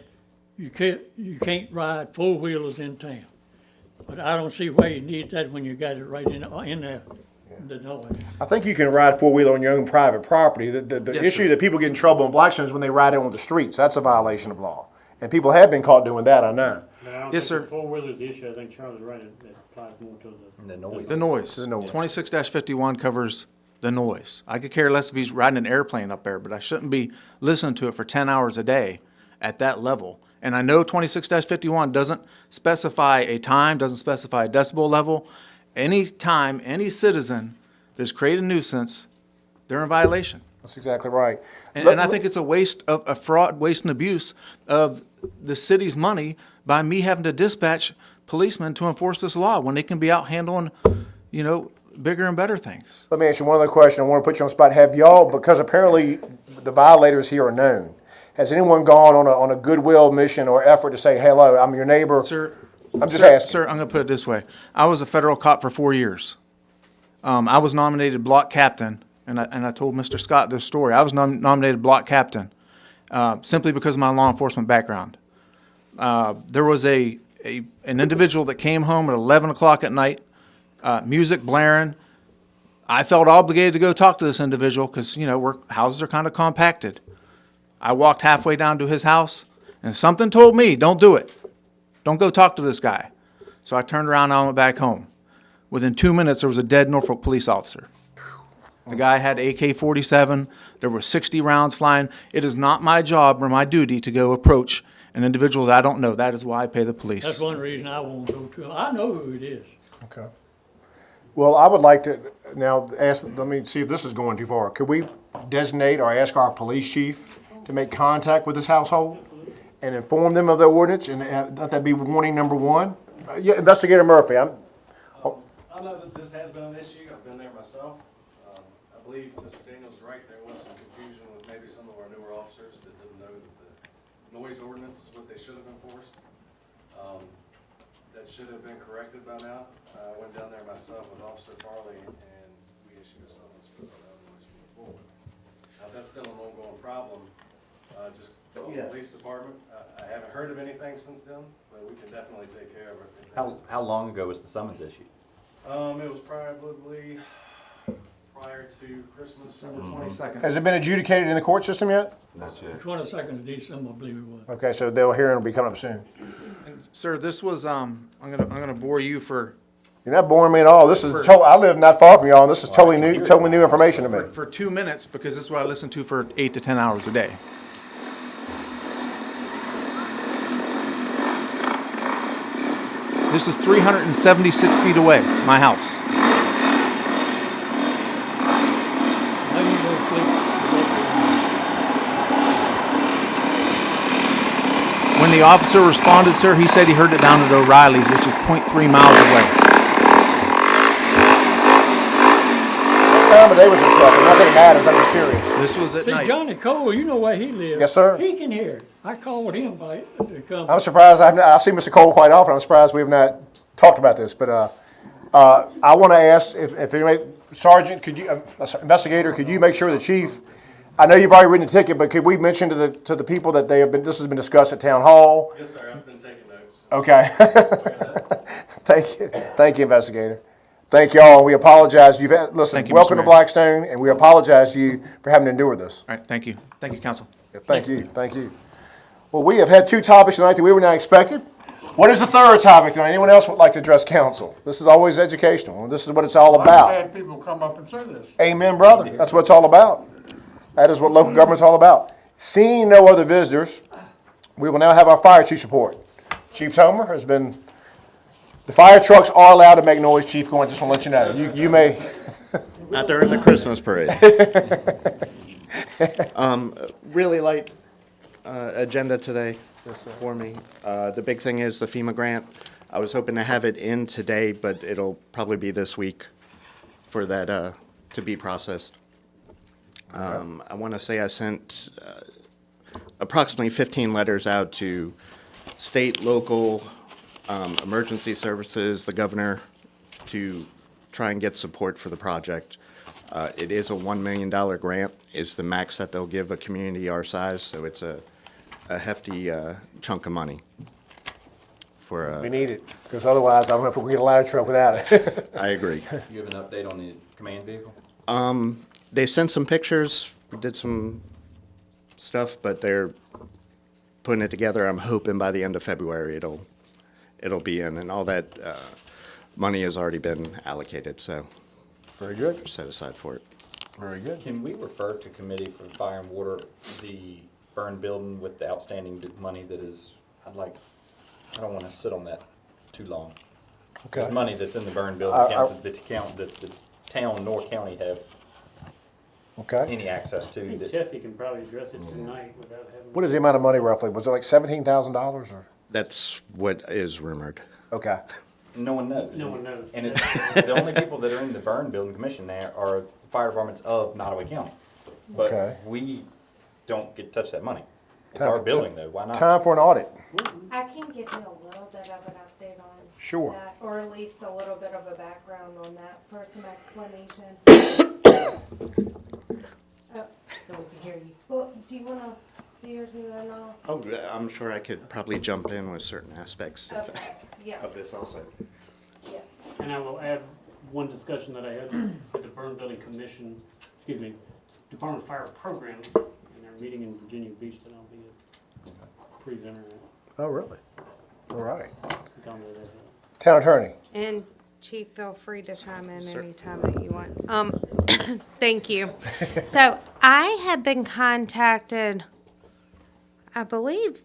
[SPEAKER 8] you can't ride four-wheelers in town. But I don't see why you need that when you got it right in there. The noise.
[SPEAKER 1] I think you can ride four-wheeler on your own private property. The
[SPEAKER 12] Yes,
[SPEAKER 1] issue
[SPEAKER 12] sir.
[SPEAKER 1] that people get in trouble in Blackstone is when they ride it on the streets. That's a violation of law. And people have been caught doing that, I know.
[SPEAKER 12] Yes, sir.
[SPEAKER 3] Four-wheeler's the issue. I think Charlie's right. It applies more to
[SPEAKER 2] The noise.
[SPEAKER 12] The noise.
[SPEAKER 1] The noise.
[SPEAKER 12] 26-51 covers the noise. I could care less if he's riding an airplane up there, but I shouldn't be listening to it for 10 hours a day at that level. And I know 26-51 doesn't specify a time, doesn't specify a decibel level. Any time, any citizen that's created a nuisance, they're in violation.
[SPEAKER 1] That's exactly right.
[SPEAKER 12] And I think it's a waste of a fraud, waste and abuse of the city's money by me having to dispatch policemen to enforce this law when they can be out handling, bigger and better things.
[SPEAKER 1] Let me ask you one other question. I want to put you on the spot. Have y'all, because apparently the violators here are known, has anyone gone on a goodwill mission or effort to say, hello, I'm your neighbor?
[SPEAKER 12] Sir,
[SPEAKER 1] I'm just
[SPEAKER 12] sir,
[SPEAKER 1] asking.
[SPEAKER 12] Sir, I'm going to put it this way. I was a federal cop for 4 years. I was nominated block captain, and I told Mr. Scott this story. I was nominated block captain simply because of my law enforcement background. There was an individual that came home at 11 o'clock at night, music blaring. I felt obligated to go talk to this individual because, you know, houses are kind of compacted. I walked halfway down to his house, and something told me, don't do it. Don't go talk to this guy. So I turned around and I went back home. Within 2 minutes, there was a dead Norfolk police officer. The guy had AK-47. There were 60 rounds flying. It is not my job or my duty to go approach an individual that I don't know. That is why I pay the police.
[SPEAKER 13] That's one reason I won't go to him. I know who it is.
[SPEAKER 1] Okay. Well, I would like to now ask, let me see if this is going too far. Could we designate or ask our police chief to make contact with this household and inform them of the ordinance, and let that be warning number one? Yeah, Investigator Murphy,
[SPEAKER 14] I know that this has been an issue. I've been there myself. I believe Mr. Daniels is right. There was some confusion with maybe some of our newer officers that didn't know that the noise ordinance is what they should have enforced. That should have been corrected by now. I went down there myself with Officer Farley, and we issued a summons for the noise from the forward. Now, that's still an ongoing problem. Just call the police department. I haven't heard of anything since then, but we can definitely take care of it.
[SPEAKER 2] How long ago was the summons issued?
[SPEAKER 14] It was probably prior to Christmas.
[SPEAKER 12] December 22nd.
[SPEAKER 1] has it been adjudicated in the court system yet?
[SPEAKER 10] Not yet.
[SPEAKER 13] 22nd of December, I believe it was.
[SPEAKER 1] Okay, so they'll hear it will be coming up soon.
[SPEAKER 12] Sir, this was, I'm gonna bore you for
[SPEAKER 1] You're not boring me at all. This is I live not far from y'all, and this is totally new information to me.
[SPEAKER 12] for 2 minutes because this is what I listen to for 8 to 10 hours a day. This is 376 feet away, my house.
[SPEAKER 13] I can go sleep.
[SPEAKER 12] When the officer responded, sir, he said he heard it down at O'Reilly's, which is 0.3 miles away.
[SPEAKER 1] What time of day was this roughly? Not that it matters, I'm just curious.
[SPEAKER 12] This was at
[SPEAKER 13] See,
[SPEAKER 12] night.
[SPEAKER 13] Johnny Cole, you know where he lives.
[SPEAKER 1] Yes, sir.
[SPEAKER 13] He can hear it. I called him to come.
[SPEAKER 1] I'm surprised, I see Mr. Cole quite often, I'm surprised we have not talked about this, but I want to ask if anybody, Sergeant, could you, investigator, could you make sure the chief, I know you've already written a ticket, but could we mention to the people that this has been discussed at town hall?
[SPEAKER 14] Yes, sir. I've been taking notes.
[SPEAKER 1] Okay. Thank you, investigator. Thank y'all. We apologize. Listen,
[SPEAKER 12] Thank you,
[SPEAKER 1] welcome
[SPEAKER 12] Mr.
[SPEAKER 1] to
[SPEAKER 12] Mayor.
[SPEAKER 1] Blackstone, and we apologize to you for having to endure this.
[SPEAKER 12] All right, thank you. Thank you, counsel.
[SPEAKER 1] Thank you. Thank you. Well, we have had two topics tonight that we were not expecting. What is the third topic tonight? Anyone else would like to address council? This is always educational. This is what it's all
[SPEAKER 8] I've
[SPEAKER 1] about.
[SPEAKER 8] had people come up and say this.
[SPEAKER 1] Amen, brother. That's what it's all about. That is what local government's all about. Seeing no other visitors, we will now have our fire chief's report. Chief Tomer has been. The fire trucks are allowed to make noise, Chief. Going, just want to let you know. You may.
[SPEAKER 15] Not during the Christmas parade. Really light agenda today for me. The big thing is the FEMA grant. I was hoping to have it in today, but it'll probably be this week for that to be processed. I want to say I sent approximately 15 letters out to state, local, emergency services, the governor, to try and get support for the project. It is a $1 million grant, is the max that they'll give a community our size, so it's a hefty chunk of money.
[SPEAKER 1] We need it, because otherwise I don't know if we can get a ladder truck without it.
[SPEAKER 15] I agree.
[SPEAKER 2] You have an update on the command vehicle?
[SPEAKER 15] They sent some pictures, we did some stuff, but they're putting it together. I'm hoping by the end of February it'll be in, and all that money has already been allocated, so.
[SPEAKER 1] Very good.
[SPEAKER 15] Set aside for it.
[SPEAKER 1] Very good.
[SPEAKER 2] Can we refer to committee for fire and water the burn building with the outstanding money that is, I don't want to sit on that too long.
[SPEAKER 1] Okay.
[SPEAKER 2] There's money that's in the burn building that the town nor county have any access to.
[SPEAKER 3] I think
[SPEAKER 2] that-
[SPEAKER 3] Jesse can probably address it tonight without having.
[SPEAKER 1] What is the amount of money roughly? Was it like $17,000 or?
[SPEAKER 15] That's what is rumored.
[SPEAKER 1] Okay.
[SPEAKER 2] no one knows.
[SPEAKER 3] No one knows.
[SPEAKER 2] And it's, the only people that are in the burn building commission there are fire departments of Nottaway County. But
[SPEAKER 1] Okay.
[SPEAKER 2] we don't get to touch that money. It's
[SPEAKER 1] Time
[SPEAKER 2] our
[SPEAKER 1] for-
[SPEAKER 2] building though, why not?
[SPEAKER 1] Time for an audit.
[SPEAKER 16] I can give you a little bit of an update on
[SPEAKER 1] Sure.
[SPEAKER 16] that, or at least a little bit of a background on that for some explanation. So we can hear you. Well, do you wanna see yours and then I'll?
[SPEAKER 15] Oh, I'm sure I could probably jump in with certain aspects
[SPEAKER 16] Okay, yeah,
[SPEAKER 15] of this also.
[SPEAKER 16] yes.
[SPEAKER 3] And I will add one discussion that I had with the Burn Building Commission, Department of Fire Programs, and they're meeting in Virginia Beach that I'll be a presenter at.
[SPEAKER 1] Oh, really? All right.
[SPEAKER 3] Down there that day.
[SPEAKER 1] Town attorney.
[SPEAKER 16] And Chief, feel free to chime in anytime that you want. Thank you. So I have been contacted, I believe,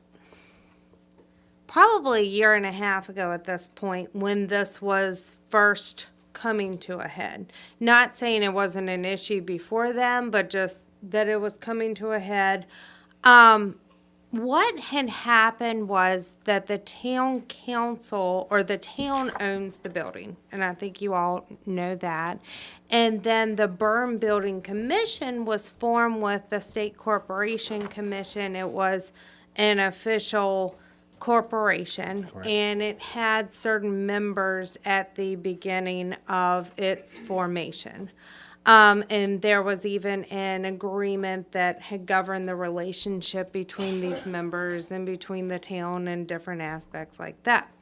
[SPEAKER 16] probably a year and a half ago at this point when this was first coming to a head. Not saying it wasn't an issue before then, but just that it was coming to a head. What had happened was that the town council, or the town owns the building, and I think you all know that. And then the Burn Building Commission was formed with the State Corporation Commission. It was an official corporation, and it had certain members at the beginning of its formation. And there was even an agreement that had governed the relationship between these members and between the town and different aspects like that.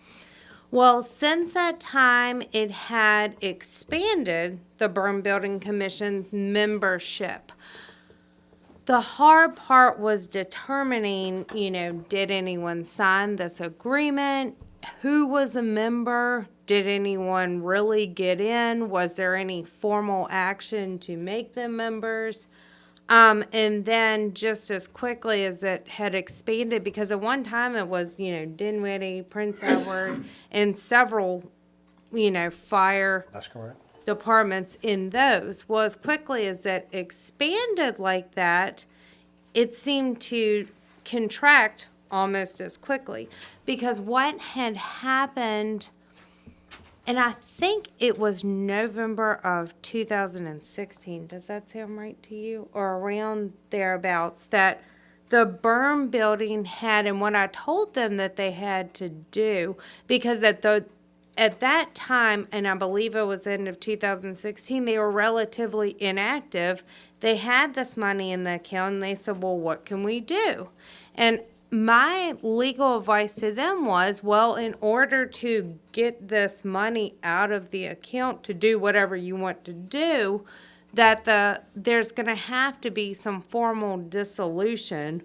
[SPEAKER 16] Well, since that time, it had expanded the Burn Building Commission's membership. The hard part was determining, did anyone sign this agreement? Who was a member? Did anyone really get in? Was there any formal action to make them members? And then just as quickly as it had expanded, because at one time it was, Dinwiddie, Prince Edward, and several, fire
[SPEAKER 1] That's correct.
[SPEAKER 16] departments in those. Well, as quickly as it expanded like that, it seemed to contract almost as quickly. Because what had happened, and I think it was November of 2016, does that sound right to you? Or around thereabouts, that the Burn Building had, and what I told them that they had to do, because at that time, and I believe it was end of 2016, they were relatively inactive. They had this money in the account, and they said, well, what can we do? And my legal advice to them was, well, in order to get this money out of the account to do whatever you want to do, that there's going to have to be some formal dissolution,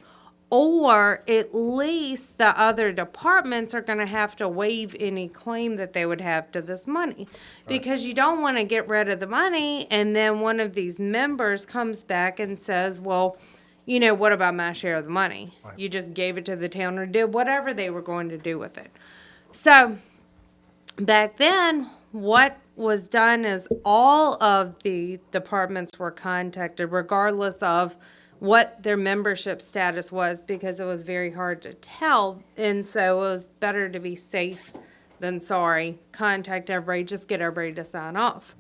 [SPEAKER 16] or at least the other departments are going to have to waive any claim that they would have to this money. Because you don't want to get rid of the money, and then one of these members comes back and says, well, what about my share of the money? Right. You just gave it to the town or did whatever they were going to do with it. So back then, what was done is all of the departments were contacted, regardless of what their membership status was, because it was very hard to tell. And so it was better to be safe than sorry. Contact everybody, just get everybody to sign off.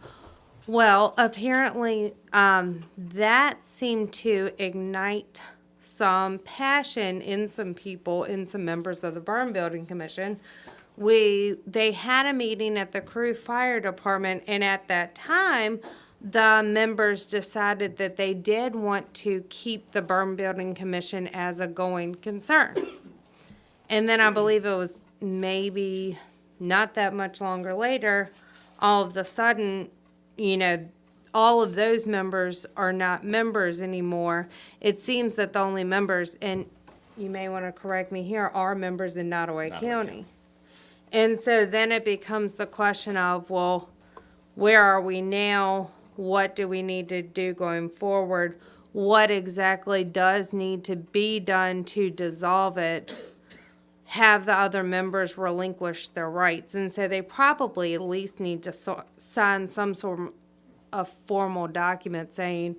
[SPEAKER 16] Well, apparently that seemed to ignite some passion in some people, in some members of the Burn Building Commission. They had a meeting at the Crew Fire Department, and at that time, the members decided that they did want to keep the Burn Building Commission as a going concern. And then I believe it was maybe not that much longer later, all of a sudden, all of those members are not members anymore. It seems that the only members, and you may want to correct me here, are members in Nottaway County. And so then it becomes the question of, well, where are we now? What do we need to do going forward? What exactly does need to be done to dissolve it? Have the other members relinquish their rights? And so they probably at least need to sign some sort of formal document saying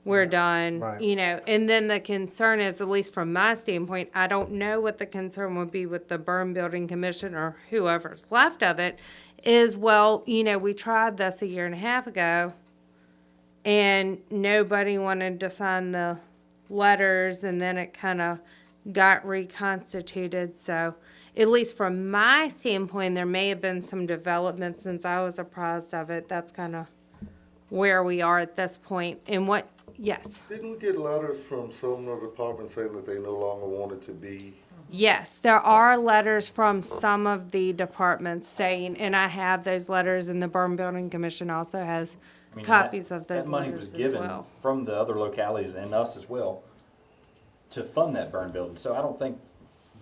[SPEAKER 16] we're done,
[SPEAKER 1] Right.
[SPEAKER 16] you know. And then the concern is, at least from my standpoint, I don't know what the concern would be with the burn building commission or whoever's left of it, is, well, you know, we tried this a year and a half ago and nobody wanted to sign the letters, and then it kind of got reconstituted. So at least from my standpoint, there may have been some development since I was apprised of it. That's kind of where we are at this point. And what, yes.
[SPEAKER 10] Didn't we get letters from some of the departments saying that they no longer wanted to be?
[SPEAKER 16] Yes, there are letters from some of the departments saying, and I have those letters, and the Burn Building Commission also has
[SPEAKER 2] I mean,
[SPEAKER 16] copies
[SPEAKER 2] that-
[SPEAKER 16] of those
[SPEAKER 2] That money was
[SPEAKER 16] letters as
[SPEAKER 2] given
[SPEAKER 16] well.
[SPEAKER 2] from the other localities and us as well to fund that burn building. So I don't think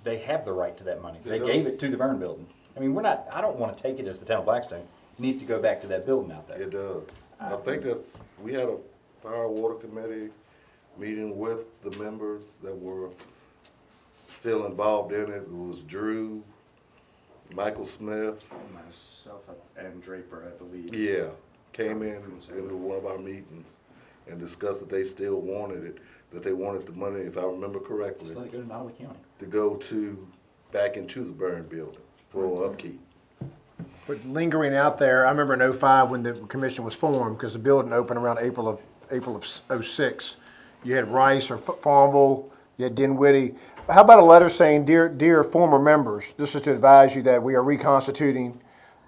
[SPEAKER 2] they have the right to that money. They gave it to the burn building. I mean, I don't want to take it as the town of Blackstone. It needs to go back to that building out there.
[SPEAKER 10] It does. I think we had a fire water committee meeting with the members that were still involved in it. It was Drew, Michael Smith.
[SPEAKER 15] Myself and Draper, I believe.
[SPEAKER 10] Yeah, came in into one of our meetings and discussed that they still wanted it, that they wanted the money, if I remember correctly,
[SPEAKER 2] Just let it go to Nottaway County.
[SPEAKER 10] to go back into the burn building for upkeep.
[SPEAKER 1] But lingering out there, I remember in '05 when the commission was formed, because the building opened around April of '06. You had Rice or Farmville, you had Dinwiddie. How about a letter saying, dear former members, this is to advise you that we are reconstituting,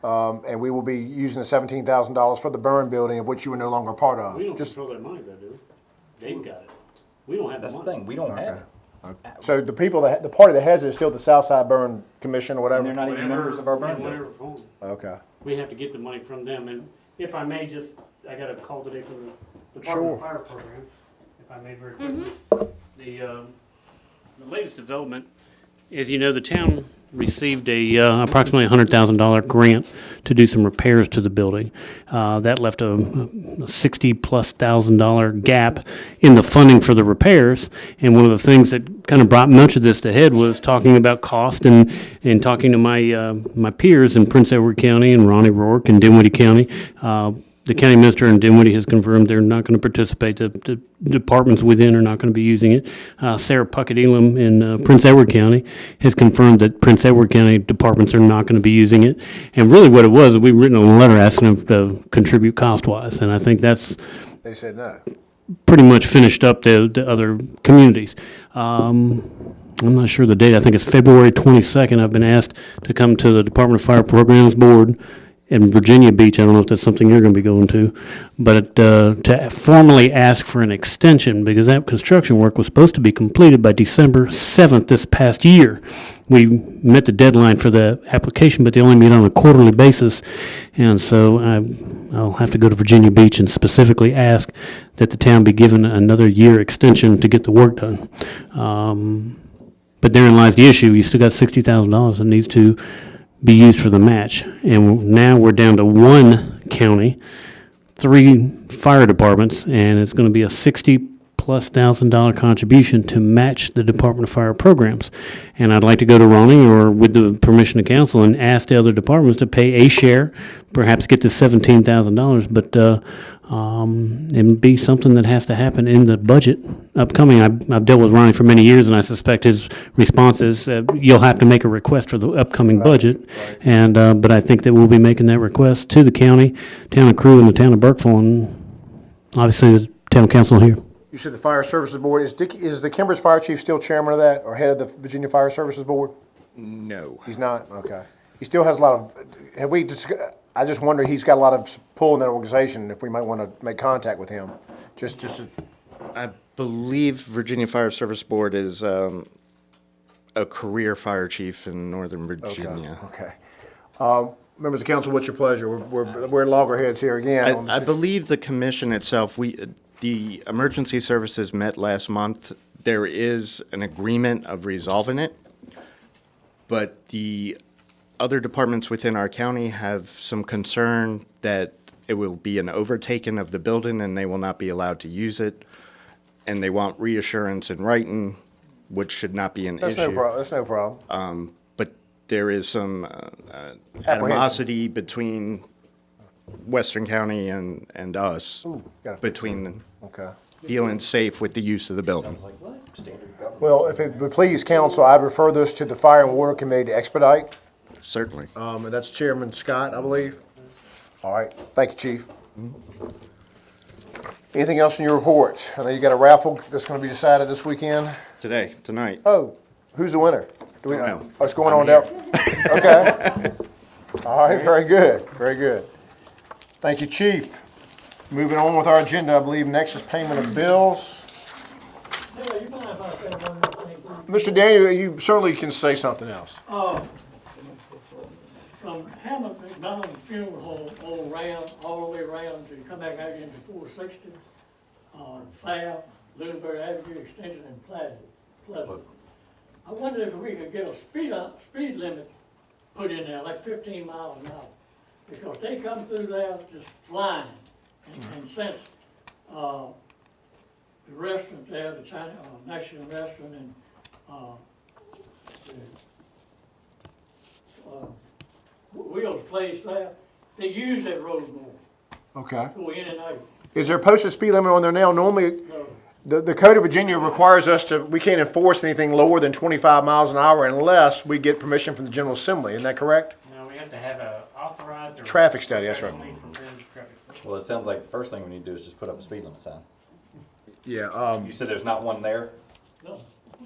[SPEAKER 1] and we will be using the $17,000 for the burn building of which you are no longer a part of.
[SPEAKER 3] We don't control their money though, do we? They've got it. We don't have the
[SPEAKER 2] That's the
[SPEAKER 3] money.
[SPEAKER 2] thing, we don't have it.
[SPEAKER 1] So the people the party that has it is still the Southside Burn Commission or
[SPEAKER 2] And they're
[SPEAKER 1] whatever?
[SPEAKER 2] not even members of our burn
[SPEAKER 3] in
[SPEAKER 2] building.
[SPEAKER 3] whatever form.
[SPEAKER 1] Okay.
[SPEAKER 3] We have to get the money from them, and if I may just, I got a call today from the Department of Fire Program, if I may very quickly. The latest development is, you know, the town received a approximately $100,000 grant to do some repairs to the building. That left a $60,000+ gap in the funding for the repairs. And one of the things that kind of brought much of this to head was talking about cost and talking to my peers in Prince Edward County and Ronnie Rourke in Dinwiddie County. The county minister in Dinwiddie has confirmed they're not going to participate. The departments within are not going to be using it. Sarah Puckett Elam in Prince Edward County has confirmed that Prince Edward County departments are not going to be using it. And really what it was, we've written a letter asking them to contribute cost-wise. And I think that's
[SPEAKER 1] They said no.
[SPEAKER 3] pretty much finished up the other communities. I'm not sure the date. I think it's February 22nd. I've been asked to come to the Department of Fire Programs Board in Virginia Beach. I don't know if that's something you're going to be going to, but to formally ask for an extension, because that construction work was supposed to be completed by December 7th this past year. We met the deadline for the application, but they only meet on a quarterly basis, and so I'll have to go to Virginia Beach and specifically ask that the town be given another year extension to get the work done. But therein lies the issue. You still got $60,000 that needs to be used for the match. And now we're down to one county, 3 fire departments, and it's going to be a $60,000+ contribution to match the Department of Fire programs. And I'd like to go to Ronnie, or with the permission of council, and ask the other departments to pay a share, perhaps get the $17,000, but and be something that has to happen in the budget upcoming. I've dealt with Ronnie for many years, and I suspect his response is, you'll have to make a request for the upcoming budget. And but I think that we'll be making that request to the county, town of Crewe, and the town of Burkeville, and obviously the town council here.
[SPEAKER 1] You said the Fire Services Board, is the Cambridge Fire Chief still chairman of that, or head of the Virginia Fire Services Board?
[SPEAKER 15] No.
[SPEAKER 1] He's not? Okay. He still has a lot of, I just wonder, he's got a lot of pull in that organization, if we might want to make contact with him.
[SPEAKER 15] I believe Virginia Fire Service Board is a career fire chief in Northern Virginia.
[SPEAKER 1] Okay. Members of council, what's your pleasure? We're loggerheads here again.
[SPEAKER 15] I believe the commission itself, the emergency services met last month. There is an agreement of resolving it, but the other departments within our county have some concern that it will be an overtaking of the building and they will not be allowed to use it. And they want reassurance in writing, which should not be an issue.
[SPEAKER 1] That's no problem.
[SPEAKER 15] But there is some animosity between Western County and us.
[SPEAKER 1] Gotta fix
[SPEAKER 15] between
[SPEAKER 1] Okay.
[SPEAKER 15] feeling safe with the use of the building.
[SPEAKER 2] Standard government.
[SPEAKER 1] Well, if it would please council, I'd refer this to the Fire and Water Committee to expedite.
[SPEAKER 15] Certainly.
[SPEAKER 1] And that's Chairman Scott, I believe. All right, thank you, Chief. Anything else in your report? I know you got a raffle that's gonna be decided this weekend.
[SPEAKER 15] Tonight.
[SPEAKER 1] Oh, who's the winner? Do we
[SPEAKER 15] Don't know.
[SPEAKER 1] Oh, it's going on
[SPEAKER 15] I'm
[SPEAKER 1] down? Okay. All right, very good, very good. Thank you, Chief. Moving on with our agenda, I believe next is payment of bills.
[SPEAKER 13] Hey, you mind if I say one more thing?
[SPEAKER 1] Mr. Daniel, you certainly can say something else.
[SPEAKER 13] From Hammond McDonald Funeral Home all the way around to come back out into 460, Fab, Lunenburg Avenue Extension, and Pleasant. I wondered if we could get a speed limit put in there, like 15 miles an hour, because they come through there just flying. And since the restaurant there, the China Mexican restaurant, and Will's place there, they use that road more,
[SPEAKER 1] Okay.
[SPEAKER 13] go in and out.
[SPEAKER 1] Is there a posted speed limit on there now? Normally,
[SPEAKER 13] No.
[SPEAKER 1] the Code of Virginia requires us to, we can't enforce anything lower than 25 miles an hour unless we get permission from the General Assembly. Isn't that correct?
[SPEAKER 3] No, we have to have a authorized or.
[SPEAKER 1] Traffic study, that's right.
[SPEAKER 3] professionally prepared traffic study.
[SPEAKER 2] Well, it sounds like the first thing we need to do is just put up a speed limit sign.
[SPEAKER 1] Yeah,
[SPEAKER 2] You said there's not one there?
[SPEAKER 13] No.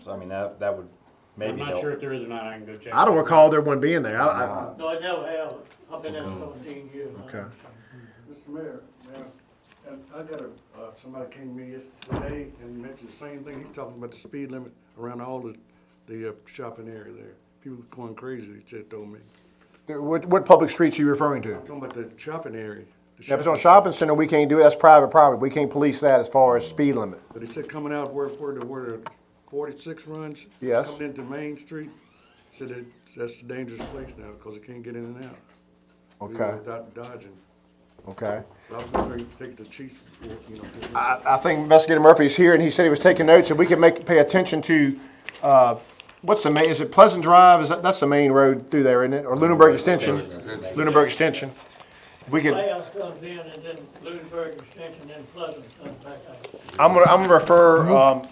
[SPEAKER 2] So, I mean, that would maybe
[SPEAKER 3] I'm not
[SPEAKER 2] help.
[SPEAKER 3] sure if there is or not, I can go check.
[SPEAKER 1] I don't recall there one being there.
[SPEAKER 13] No, I never have. I've been there 17 years.
[SPEAKER 1] Okay.
[SPEAKER 11] Mr. Mayor, and I got somebody came to me yesterday and mentioned the same thing. He's talking about the speed limit around all the shopping area there. People going crazy, he said, told me.
[SPEAKER 1] What public streets are you referring to?
[SPEAKER 11] Talking about the shopping area.
[SPEAKER 1] If it's on a shopping center, we can't do it. That's private property. We can't police that as far as speed limit.
[SPEAKER 11] But he said coming out where the 46 runs.
[SPEAKER 1] Yes.
[SPEAKER 11] Coming into Main Street, said that that's a dangerous place now because they can't get in and out.
[SPEAKER 1] Okay.
[SPEAKER 11] Without dodging.
[SPEAKER 1] Okay.
[SPEAKER 11] So I was wondering if you take the chief's report, you know.
[SPEAKER 1] I think Investigator Murphy's here, and he said he was taking notes, and we can pay attention to, what's the main, is it Pleasant Drive? That's the main road through there, isn't it? Or Lunenburg Extension? Lunenburg Extension. We could,
[SPEAKER 13] Fab comes in and then Lunenburg Extension, then Pleasant comes back out.
[SPEAKER 1] I'm gonna refer, I'm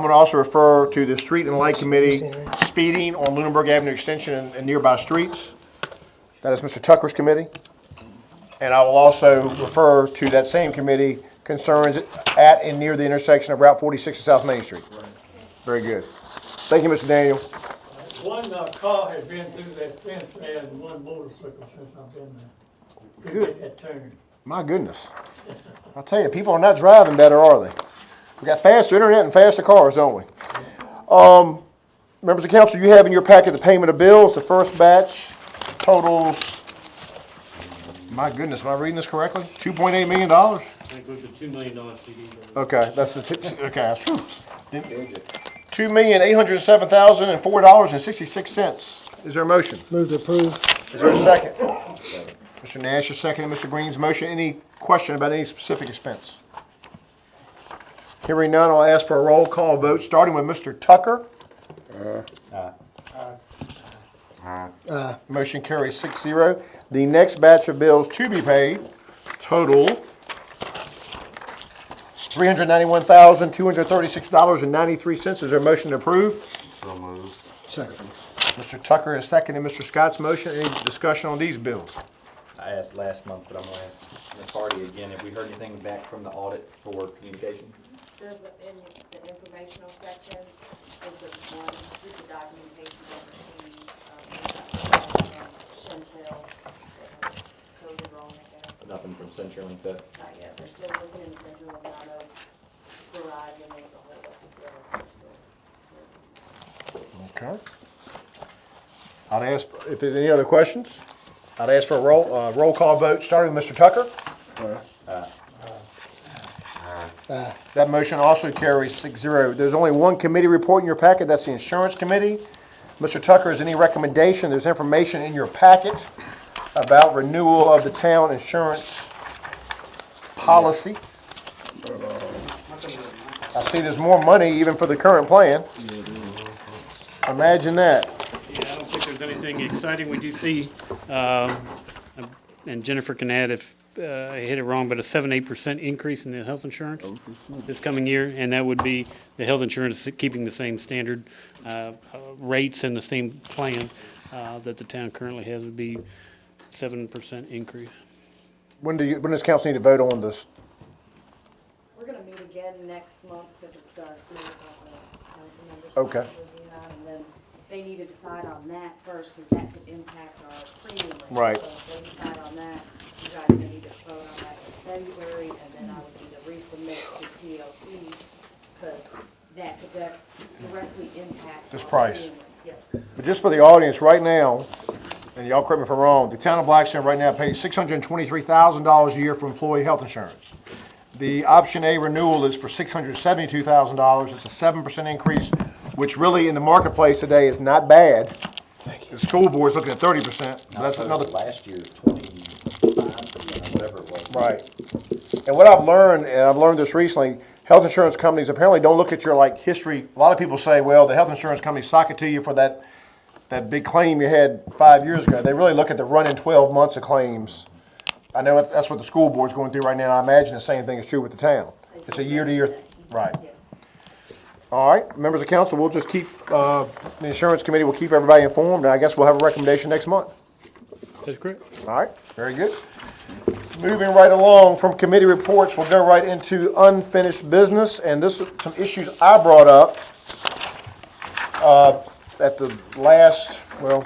[SPEAKER 1] gonna also refer to the Street and Light Committee speeding on Lunenburg Avenue Extension and nearby streets. That is Mr. Tucker's committee. And I will also refer to that same committee concerns at and near the intersection of Route 46 and South Main Street. Very good. Thank you, Mr. Daniel.
[SPEAKER 13] One car has been through that fence there and one motorcycle since I've been there. Couldn't
[SPEAKER 1] Good.
[SPEAKER 13] get that turn.
[SPEAKER 1] My goodness. I'll tell you, people are not driving better, are they? We got faster internet and faster cars, don't we? Members of council, you have in your packet the payment of bills. The first batch totals, my goodness, am I reading this correctly? $2.8 million?
[SPEAKER 3] That includes a $2 million CD.
[SPEAKER 1] Okay, that's the, okay. $2,807,004.66. Is there a motion?
[SPEAKER 8] Move to approve.
[SPEAKER 1] Is there a second? Mr. Nash is second, Mr. Green's motion. Any question about any specific expense? Hearing none, I'll ask for a roll call vote, starting with Mr. Tucker. Motion carries 6-0. The next batch of bills to be paid total $391,236.93. Is there a motion to approve?
[SPEAKER 10] So moved.
[SPEAKER 8] Second.
[SPEAKER 1] Mr. Tucker is seconding Mr. Scott's motion. Any discussion on these bills?
[SPEAKER 2] I asked last month, but I'm gonna ask Ms. Hardy again. Have we heard anything back from the audit for communications?
[SPEAKER 4] There's in the informational section, there's the one, with the documentation that received, Chantel, coded wrong, I guess.
[SPEAKER 2] Nothing from CenturyLink that,
[SPEAKER 4] Not yet, they're still looking in the Central Logano garage, and there's a whole lot of
[SPEAKER 1] Okay. I'd ask, if there's any other questions, I'd ask for a roll call vote, starting with Mr. Tucker. That motion also carries 6-0. There's only one committee report in your packet, that's the Insurance Committee. Mr. Tucker, is any recommendation? There's information in your packet about renewal of the town insurance policy. I see there's more money even for the current plan. Imagine that.
[SPEAKER 3] Yeah, I don't think there's anything exciting. We do see, and Jennifer can add if I hit it wrong, but a 7-8% increase in the health insurance this coming year, and that would be the health insurance keeping the same standard rates and the same plan that the town currently has, would be 7% increase.
[SPEAKER 1] When does council need to vote on this?
[SPEAKER 4] We're gonna meet again next month to discuss more about the council members.
[SPEAKER 1] Okay.
[SPEAKER 4] And then they need to decide on that first, because that could impact our premium rate.
[SPEAKER 1] Right.
[SPEAKER 4] So if they decide on that, you guys are gonna need to vote on that in February, and then I would need to resubmit to TLC, because that could directly impact.
[SPEAKER 1] This
[SPEAKER 4] our
[SPEAKER 1] price.
[SPEAKER 4] premium rate. Yes.
[SPEAKER 1] But just for the audience, right now, and y'all correct me if I'm wrong, the town of Blackstone right now pays $623,000 a year for employee health insurance. The option A renewal is for $672,000. It's a 7% increase, which really in the marketplace today is not bad. The school board's looking at 30%. So that's another.
[SPEAKER 2] Last year's 25%, whatever it was.
[SPEAKER 1] Right. And what I've learned, and I've learned this recently, health insurance companies apparently don't look at your like history. A lot of people say, well, the health insurance company sock it to you for that big claim you had 5 years ago. They really look at the running 12 months of claims. I know that's what the school board's going through right now, and I imagine the same thing is true with the town. It's a year-to-year, right. All right, members of council, we'll just keep, the insurance committee will keep everybody informed, and I guess we'll have a recommendation next month.
[SPEAKER 3] That's great.
[SPEAKER 1] All right, very good. Moving right along from committee reports, we'll go right into unfinished business, and this is some issues I brought up at the last, well,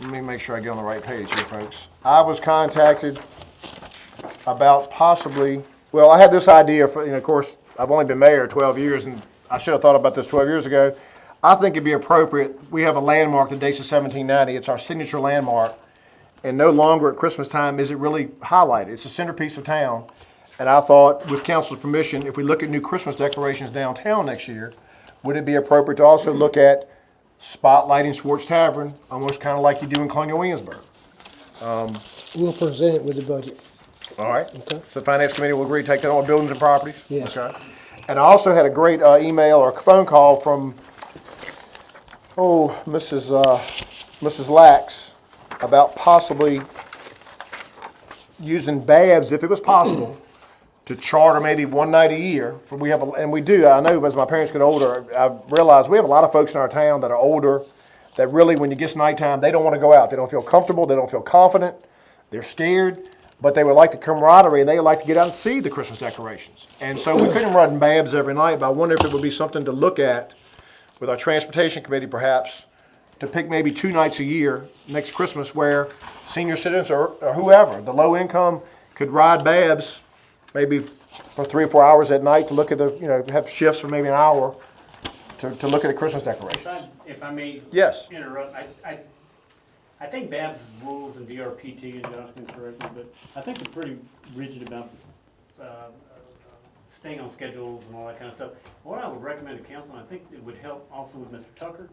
[SPEAKER 1] let me make sure I get on the right page here, folks. I was contacted about possibly, well, I had this idea for, of course, I've only been mayor 12 years, and I should have thought about this 12 years ago. I think it'd be appropriate, we have a landmark that dates to 1790. It's our signature landmark, and no longer at Christmas time is it really highlighted. It's a centerpiece of town, and I thought, with council's permission, if we look at new Christmas decorations downtown next year, would it be appropriate to also look at spotlighting Swartz Tavern, almost kind of like you do in Colonial Williamsburg?
[SPEAKER 17] We'll present it with the budget.
[SPEAKER 1] All right.
[SPEAKER 17] Okay.
[SPEAKER 1] So the finance committee will agree to take that on buildings and properties?
[SPEAKER 17] Yes.
[SPEAKER 1] Okay. And I also had a great email or phone call from, Mrs. Lax about possibly using Babs, if it was possible, to charter maybe one night a year. And we do, I know as my parents get older, I realize we have a lot of folks in our town that are older, that really, when it gets nighttime, they don't want to go out. They don't feel comfortable, they don't feel confident, they're scared, but they would like the camaraderie, and they would like to get out and see the Christmas decorations. And so we couldn't run Babs every night, but I wonder if it would be something to look at with our transportation committee perhaps, to pick maybe 2 nights a year next Christmas where senior citizens or whoever, the low income, could ride Babs maybe for 3 or 4 hours at night to look at have shifts for maybe an hour to look at the Christmas decorations.
[SPEAKER 3] If I may
[SPEAKER 1] Yes.
[SPEAKER 3] interrupt, I think Babs rules and DRPT, and Josh can correct me, but I think they're pretty rigid about staying on schedules and all that kind of stuff. What I would recommend to council, and I think it would help also with Mr. Tucker,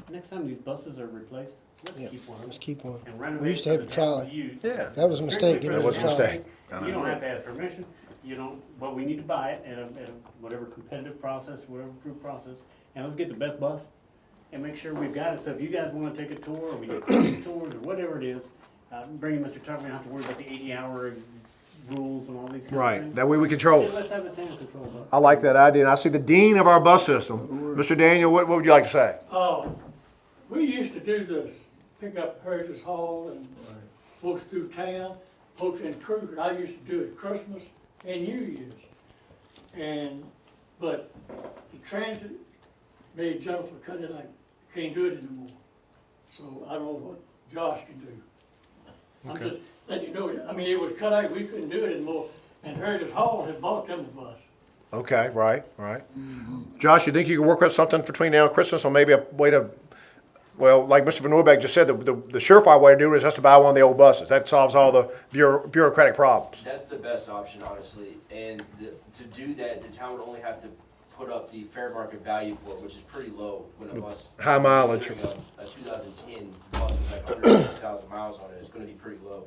[SPEAKER 3] next time these buses are replaced, let's keep one.
[SPEAKER 17] Let's keep one.
[SPEAKER 3] And renovate
[SPEAKER 17] We used to have
[SPEAKER 3] so
[SPEAKER 17] a
[SPEAKER 3] that they
[SPEAKER 17] trolley.
[SPEAKER 3] can use.
[SPEAKER 1] Yeah.
[SPEAKER 17] That was a mistake.
[SPEAKER 3] Strictly
[SPEAKER 17] It
[SPEAKER 3] for
[SPEAKER 17] was
[SPEAKER 3] the
[SPEAKER 17] a mistake.
[SPEAKER 3] trolley. You don't have to ask permission, but we need to buy it at a whatever competitive process, whatever approved process, and let's get the best bus and make sure we've got it. So if you guys want to take a tour, or we get tours, or whatever it is, bring Mr. Tucker, we don't have to worry about the 80-hour rules and all these kind of things.
[SPEAKER 1] Right, that way we control
[SPEAKER 3] Yeah,
[SPEAKER 1] it.
[SPEAKER 3] let's have the town control that.
[SPEAKER 1] I like that idea, and I see the dean of our bus system. Mr. Daniel, what would you like to say?
[SPEAKER 13] We used to do this, pick up Heritage Hall and folks through town, folks in Kruger. I used to do it Christmas and New Year's. But the transit made Jennifer cut it out. Can't do it anymore. So I don't know what Josh can do. I'm
[SPEAKER 1] Okay.
[SPEAKER 13] just letting you know, it was cut out, we couldn't do it anymore. And Heritage Hall had bought them the bus.
[SPEAKER 1] Okay, right. Josh, you think you can work out something between now and Christmas, or maybe a way to, well, like Mr. Van Noorbeek just said, the surefire way to do it is just to buy one of the old buses. That solves all the bureaucratic problems.
[SPEAKER 18] That's the best option, honestly. And to do that, the town would only have to put up the fair market value for it, which is pretty low when a bus.
[SPEAKER 1] High mileage.
[SPEAKER 18] A 2010 bus with like 150,000 miles on it, it's going to be pretty low.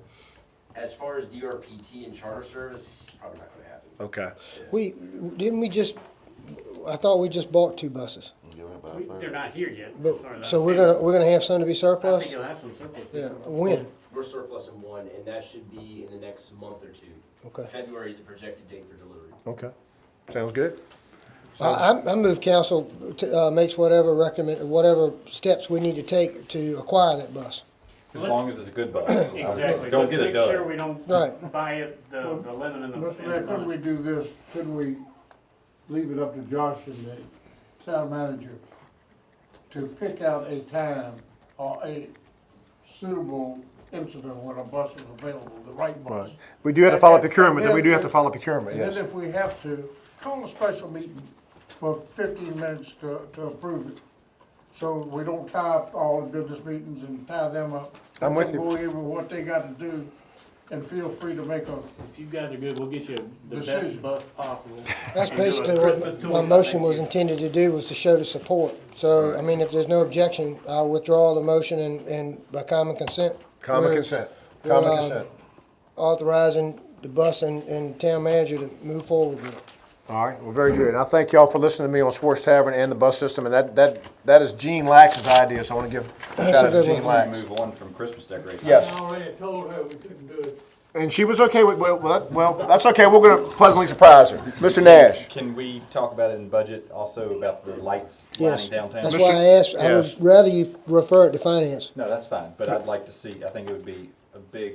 [SPEAKER 18] As far as DRPT and charter service, it's probably not going to happen.
[SPEAKER 1] Okay.
[SPEAKER 17] I thought we just bought 2 buses.
[SPEAKER 3] They're not here yet.
[SPEAKER 17] But, so we're gonna have some to be
[SPEAKER 3] I
[SPEAKER 17] surplus?
[SPEAKER 3] think you'll have some surplus.
[SPEAKER 17] Yeah, when?
[SPEAKER 18] we're surplus in one, and that should be in the next month or two.
[SPEAKER 17] Okay.
[SPEAKER 18] February is the projected date for delivery.
[SPEAKER 1] Okay. Sounds good.
[SPEAKER 17] I move council makes whatever steps we need to take to acquire that bus.
[SPEAKER 2] As long as it's a good bus.
[SPEAKER 3] Exactly.
[SPEAKER 2] Don't
[SPEAKER 3] Let's
[SPEAKER 2] get a
[SPEAKER 3] make
[SPEAKER 2] dud.
[SPEAKER 3] sure we don't
[SPEAKER 17] Right.
[SPEAKER 3] buy it, the lemon and the.
[SPEAKER 8] Mr. Mayor, couldn't we do this? Couldn't we leave it up to Josh and the town manager to pick out a time or a suitable incident when a bus is available, the right bus?
[SPEAKER 1] Right. We do have to follow procurement, we do have to follow procurement,
[SPEAKER 8] And
[SPEAKER 1] yes.
[SPEAKER 8] then if we have to, call a special meeting for 15 minutes to approve it. So we don't tie up all the business meetings and tie them up.
[SPEAKER 1] I'm with you.
[SPEAKER 8] Go over what they got to do and feel free to make a
[SPEAKER 3] If you guys are good, we'll get you the best
[SPEAKER 8] decision.
[SPEAKER 3] bus possible.
[SPEAKER 17] That's
[SPEAKER 3] And do a
[SPEAKER 17] basically
[SPEAKER 3] Christmas
[SPEAKER 17] what
[SPEAKER 3] tour
[SPEAKER 17] my
[SPEAKER 3] next
[SPEAKER 17] motion was
[SPEAKER 3] year.
[SPEAKER 17] intended to do, was to show the support. So, I mean, if there's no objection, I'll withdraw the motion and by common consent.
[SPEAKER 1] Common
[SPEAKER 17] we're-
[SPEAKER 1] consent,
[SPEAKER 17] we're,
[SPEAKER 1] common consent.
[SPEAKER 17] Authorizing the bus and town manager to move forward with it.
[SPEAKER 1] All right, well, very good. I thank y'all for listening to me on Sports Tavern and the bus system, and that is Gene Lax's idea, so I want to give a
[SPEAKER 17] That's
[SPEAKER 1] shout
[SPEAKER 17] a
[SPEAKER 1] out to
[SPEAKER 17] good
[SPEAKER 1] Gene
[SPEAKER 17] one.
[SPEAKER 1] Lax.
[SPEAKER 2] Move on from Christmas decorations.
[SPEAKER 1] Yes.
[SPEAKER 13] I already told her we couldn't do it.
[SPEAKER 1] And she was okay with, well, that's okay, we're going to pleasantly surprise her. Mr. Nash.
[SPEAKER 2] Can we talk about it in budget also about the lights
[SPEAKER 17] Yes,
[SPEAKER 2] lining downtown?
[SPEAKER 17] that's why I asked, I
[SPEAKER 1] Yes.
[SPEAKER 17] would rather you refer it to finance.
[SPEAKER 2] No, that's fine, but I'd like to see, I think it would be a big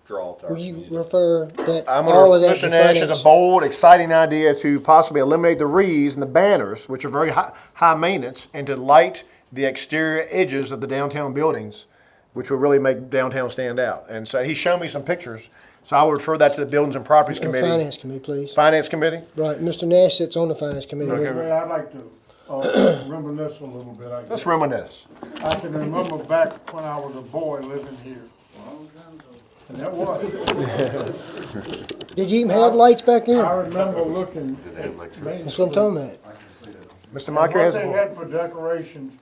[SPEAKER 2] draw to our
[SPEAKER 17] Will you
[SPEAKER 2] community.
[SPEAKER 17] refer that,
[SPEAKER 1] I'm
[SPEAKER 17] all of
[SPEAKER 1] going
[SPEAKER 17] that
[SPEAKER 1] to,
[SPEAKER 17] to
[SPEAKER 1] Mr. Nash has
[SPEAKER 17] finance?
[SPEAKER 1] a bold, exciting idea to possibly eliminate the wreaths and the banners, which are very high maintenance, and to light the exterior edges of the downtown buildings, which will really make downtown stand out. And so he's shown me some pictures, so I will refer that to the Buildings and Properties Committee.
[SPEAKER 17] Finance committee, please.
[SPEAKER 1] Finance Committee?
[SPEAKER 17] Right, Mr. Nash sits on the finance committee.
[SPEAKER 1] Okay.
[SPEAKER 17] with me.
[SPEAKER 8] Mayor, I'd like to reminisce a little bit, I guess.
[SPEAKER 1] Let's reminisce.
[SPEAKER 8] I can remember back when I was a boy living here. And that was.
[SPEAKER 17] Did you even have lights back then?
[SPEAKER 8] I remember looking at Main
[SPEAKER 17] That's what I'm talking about.
[SPEAKER 1] Mr.
[SPEAKER 8] And
[SPEAKER 1] Mocker
[SPEAKER 8] what
[SPEAKER 1] has
[SPEAKER 8] they
[SPEAKER 1] a
[SPEAKER 8] had for decorations,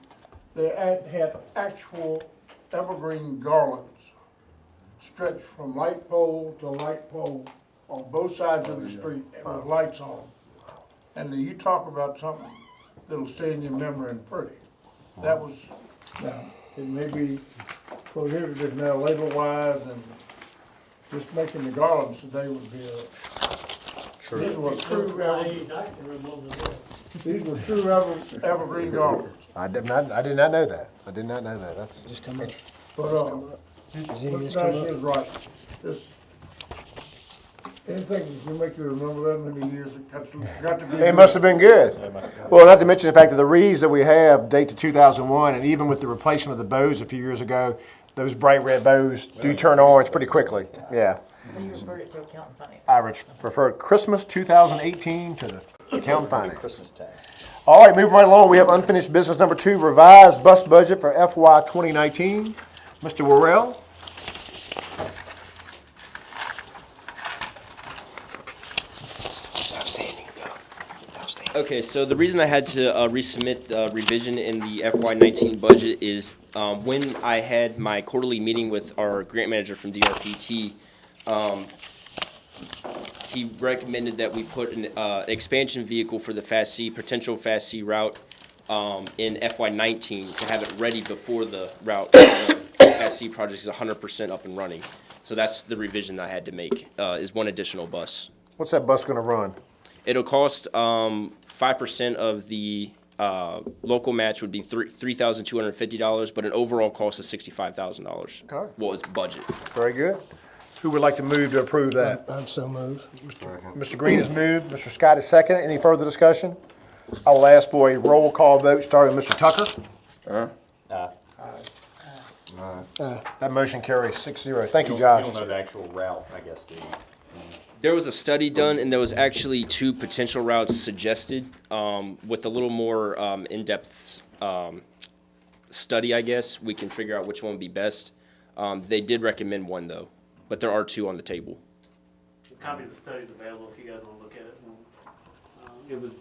[SPEAKER 8] they had actual evergreen garlands stretched from light pole to light pole on both sides of the street with lights on them. And then you talk about something that'll stay in your memory and pretty. That was, now, it may be prohibited now label-wise, and just making the garlands today would be a, these were true,
[SPEAKER 13] My age, I can remember that.
[SPEAKER 8] these were true evergreen garlands.
[SPEAKER 1] I did not know that. I did not know that. That's
[SPEAKER 17] Just come up.
[SPEAKER 8] But,
[SPEAKER 17] Does any of
[SPEAKER 8] Mr.
[SPEAKER 17] this come
[SPEAKER 8] Nash
[SPEAKER 17] up?
[SPEAKER 8] is right. This, anything that can make you remember that many years, it got to be.
[SPEAKER 1] It must have been good. Well, not to mention the fact that the wreaths that we have date to 2001, and even with the replacement of the bows a few years ago, those bright red bows do turn orange pretty quickly. Yeah.
[SPEAKER 9] So you referred it to accountant finance.
[SPEAKER 1] I refer Christmas 2018 to the accountant finance.
[SPEAKER 2] Christmas time.
[SPEAKER 1] All right, moving right along, we have unfinished business number 2, revised bus budget for FY 2019. Mr. Worrell?
[SPEAKER 18] Okay, so the reason I had to resubmit revision in the FY19 budget is when I had my quarterly meeting with our grant manager from DRPT, he recommended that we put an expansion vehicle for the Fast C, potential Fast C route in FY19 to have it ready before the route, Fast C project is 100% up and running. So that's the revision I had to make, is one additional bus.
[SPEAKER 1] What's that bus gonna run?
[SPEAKER 18] It'll cost 5% of the local match would be $3,250, but an overall cost of $65,000.
[SPEAKER 1] Okay.
[SPEAKER 18] Well, it's budget.
[SPEAKER 1] Very good. Who would like to move to approve that?
[SPEAKER 17] I'm so moved.
[SPEAKER 1] Mr. Green has moved, Mr. Scott is second. Any further discussion? I will ask for a roll call vote, starting with Mr. Tucker. That motion carries 6-0. Thank you, Josh.
[SPEAKER 2] You don't know the actual route, I guess, do you?
[SPEAKER 18] There was a study done, and there was actually 2 potential routes suggested with a little more in-depth study, I guess. We can figure out which one would be best. They did recommend one, though, but there are 2 on the table.
[SPEAKER 3] A copy of the study's available if you guys want to look at it. It was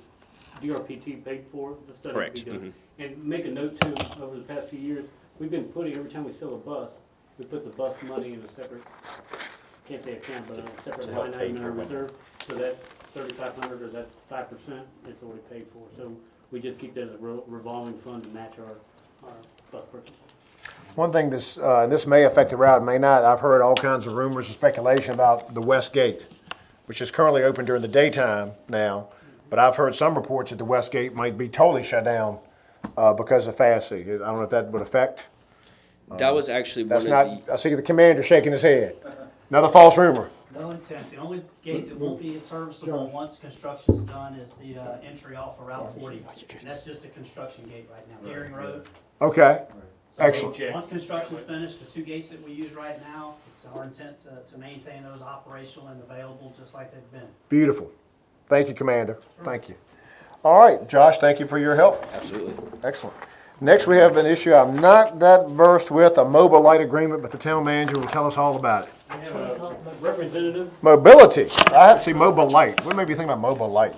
[SPEAKER 3] DRPT paid for the study.
[SPEAKER 18] Correct.
[SPEAKER 3] To be done. And make a note too, over the past few years, we've been putting, every time we sell a bus, we put the bus money in a separate, can't say account, but a separate line item in our reserve. So that 3,500 or that 5%, it's already paid for. So we just keep that as a revolving fund to match our bus purchase.
[SPEAKER 1] One thing this may affect the route, may not. I've heard all kinds of rumors and speculation about the West Gate, which is currently open during the daytime now. But I've heard some reports that the West Gate might be totally shut down because of FASC. I don't know if that would affect.
[SPEAKER 18] That was actually one
[SPEAKER 1] That's
[SPEAKER 18] of
[SPEAKER 1] not.
[SPEAKER 18] the.
[SPEAKER 1] I see the commander shaking his head. Another false rumor.
[SPEAKER 19] No intent. The only gate that won't be serviceable once construction's done is the entry off of Route 40. And that's just a construction gate right now, Deering Road.
[SPEAKER 1] Okay.
[SPEAKER 19] So
[SPEAKER 1] Excellent.
[SPEAKER 19] Once construction's finished, the two gates that we use right now, it's our intent to maintain those operational and available just like they've been.
[SPEAKER 1] Beautiful. Thank you, Commander. Thank you. All right, Josh, thank you for your help.
[SPEAKER 18] Absolutely.
[SPEAKER 1] Excellent. Next, we have an issue I'm not that versed with, a mobile light agreement, but the town manager will tell us all about it.
[SPEAKER 3] We have a representative.
[SPEAKER 1] Mobility. I have to see mobile light. What made me think about mobile light?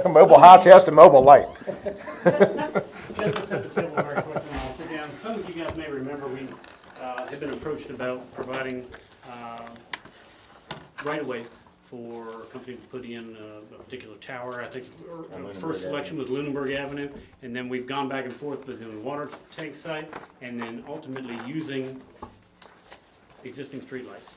[SPEAKER 1] Mobile high test and mobile light.
[SPEAKER 3] Some of you guys may remember we have been approached about providing right-of-way for a company to put in a particular tower. I think our first selection was Lunenburg Avenue, and then we've gone back and forth between the water tank site and then ultimately using existing streetlights.